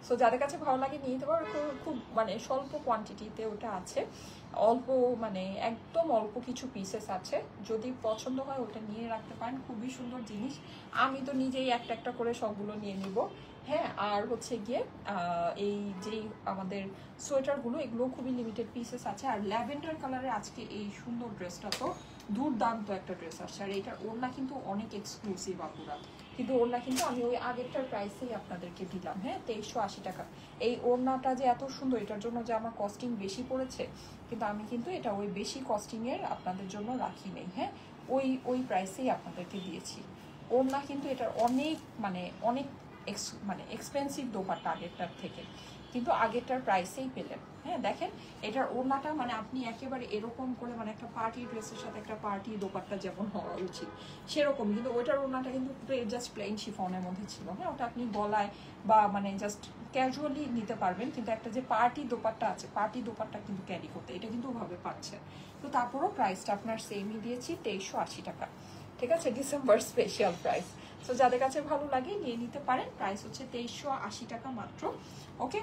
সো যাদের কাছে ভালো লাগে নিয়ে নিতে পারো, খুব মানে স্বল্প কোয়ান্টিটিতে ওটা আছে, অল্প মানে একদম অল্প কিছু পিসেস আছে। যদি পছন্দ হয় ওটা নিয়ে রাখতে পারেন, খুবই সুন্দর জিনিস। আমি তো নিজেই একটা একটা করে সবগুলো নিয়ে নিব। হ্যাঁ, আর হচ্ছে গিয়ে এই যেই আমাদের সোয়েটারগুলো, এগুলো খুবই লিমিটেড পিসেস আছে। আর ল্যাভেন্ডার কালারের আজকে এই সুন্দর ড্রেসটা তো দুর্দান্ত একটা ড্রেস আসছে, আর এটার ওড়না কিন্তু অনেক এক্সক্লুসিভ আপুরা, কিন্তু ওড়না কিন্তু আমি ওই আগেরটার প্রাইসেই আপনাদেরকে দিলাম। হ্যাঁ, 2380 টাকা। এই ওড়নাটা যে এত সুন্দর, এটার জন্য যে আমার কস্টিং বেশি পড়েছে, কিন্তু আমি কিন্তু এটা ওই বেশি কস্টিংয়ের আপনাদের জন্য রাখি নেই। হ্যাঁ, ওই প্রাইসেই আপনাদেরকে দিয়েছি। ওড়না কিন্তু এটার অনেক মানে অনেক মানে এক্সপেন্সিভ দোপাট্টা আগেরটার থেকে, কিন্তু আগেরটার প্রাইসেই পেলেন। হ্যাঁ, দেখেন এটার ওড়নাটা মানে আপনি একেবারে এরকম করে মানে একটা পার্টি ড্রেসের সাথে একটা পার্টি দোপাট্টা যেমন হওয়া উচিত সেরকম, কিন্তু ওইটার ওড়নাটা কিন্তু জাস্ট প্লেন শিফনের মধ্যে ছিল। হ্যাঁ, ওটা আপনি গলায় বা মানে জাস্ট ক্যাজুয়ালি নিতে পারবেন, কিন্তু একটা যে পার্টি দোপাট্টা আছে, পার্টি দোপাট্টা কিন্তু ক্যারি করতে এটা কিন্তু ওভাবে পাচ্ছে। তো তারপরও প্রাইসটা আপনার সেমই দিয়েছি, 2380 টাকা। ঠিক আছে, ডিসেম্বর স্পেশাল প্রাইস। সো যাদের কাছে ভালো লাগে নিয়ে নিতে পারেন, প্রাইস হচ্ছে 2380 টাকা মাত্র। ওকে,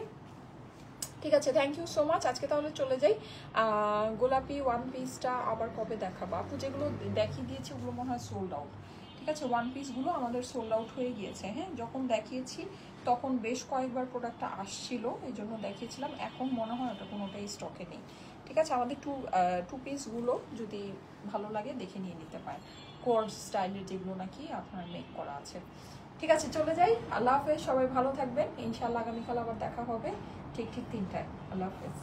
ঠিক আছে, থ্যাংক ইউ সো মাচ। আজকে তাহলে চলে যাই। গোলাপি ওয়ান পিসটা আবার কবে দেখাবো আপু? যেগুলো দেখিয়ে দিয়েছি ওগুলো মনে হয় সোল্ড আউট। ঠিক আছে, ওয়ান পিসগুলো আমাদের সোল্ড আউট হয়ে গিয়েছে। হ্যাঁ, যখন দেখিয়েছি তখন বেশ কয়েকবার প্রোডাক্টটা আসছিল, এই জন্য দেখিয়েছিলাম। এখন মনে হয় ওটা কোনোটাই স্টকে নেই। ঠিক আছে, আমাদের টু পিসগুলো যদি ভালো লাগে দেখে নিয়ে নিতে পারেন, কোর্স স্টাইলের যেগুলো নাকি আপনার মেক করা আছে। ঠিক আছে, চলে যাই। আল্লাহ হাফেজ, সবাই ভালো থাকবেন। ইনশাআল্লাহ আগামীকাল আবার দেখা হবে ঠিক 3টায়। আল্লাহ হাফেজ।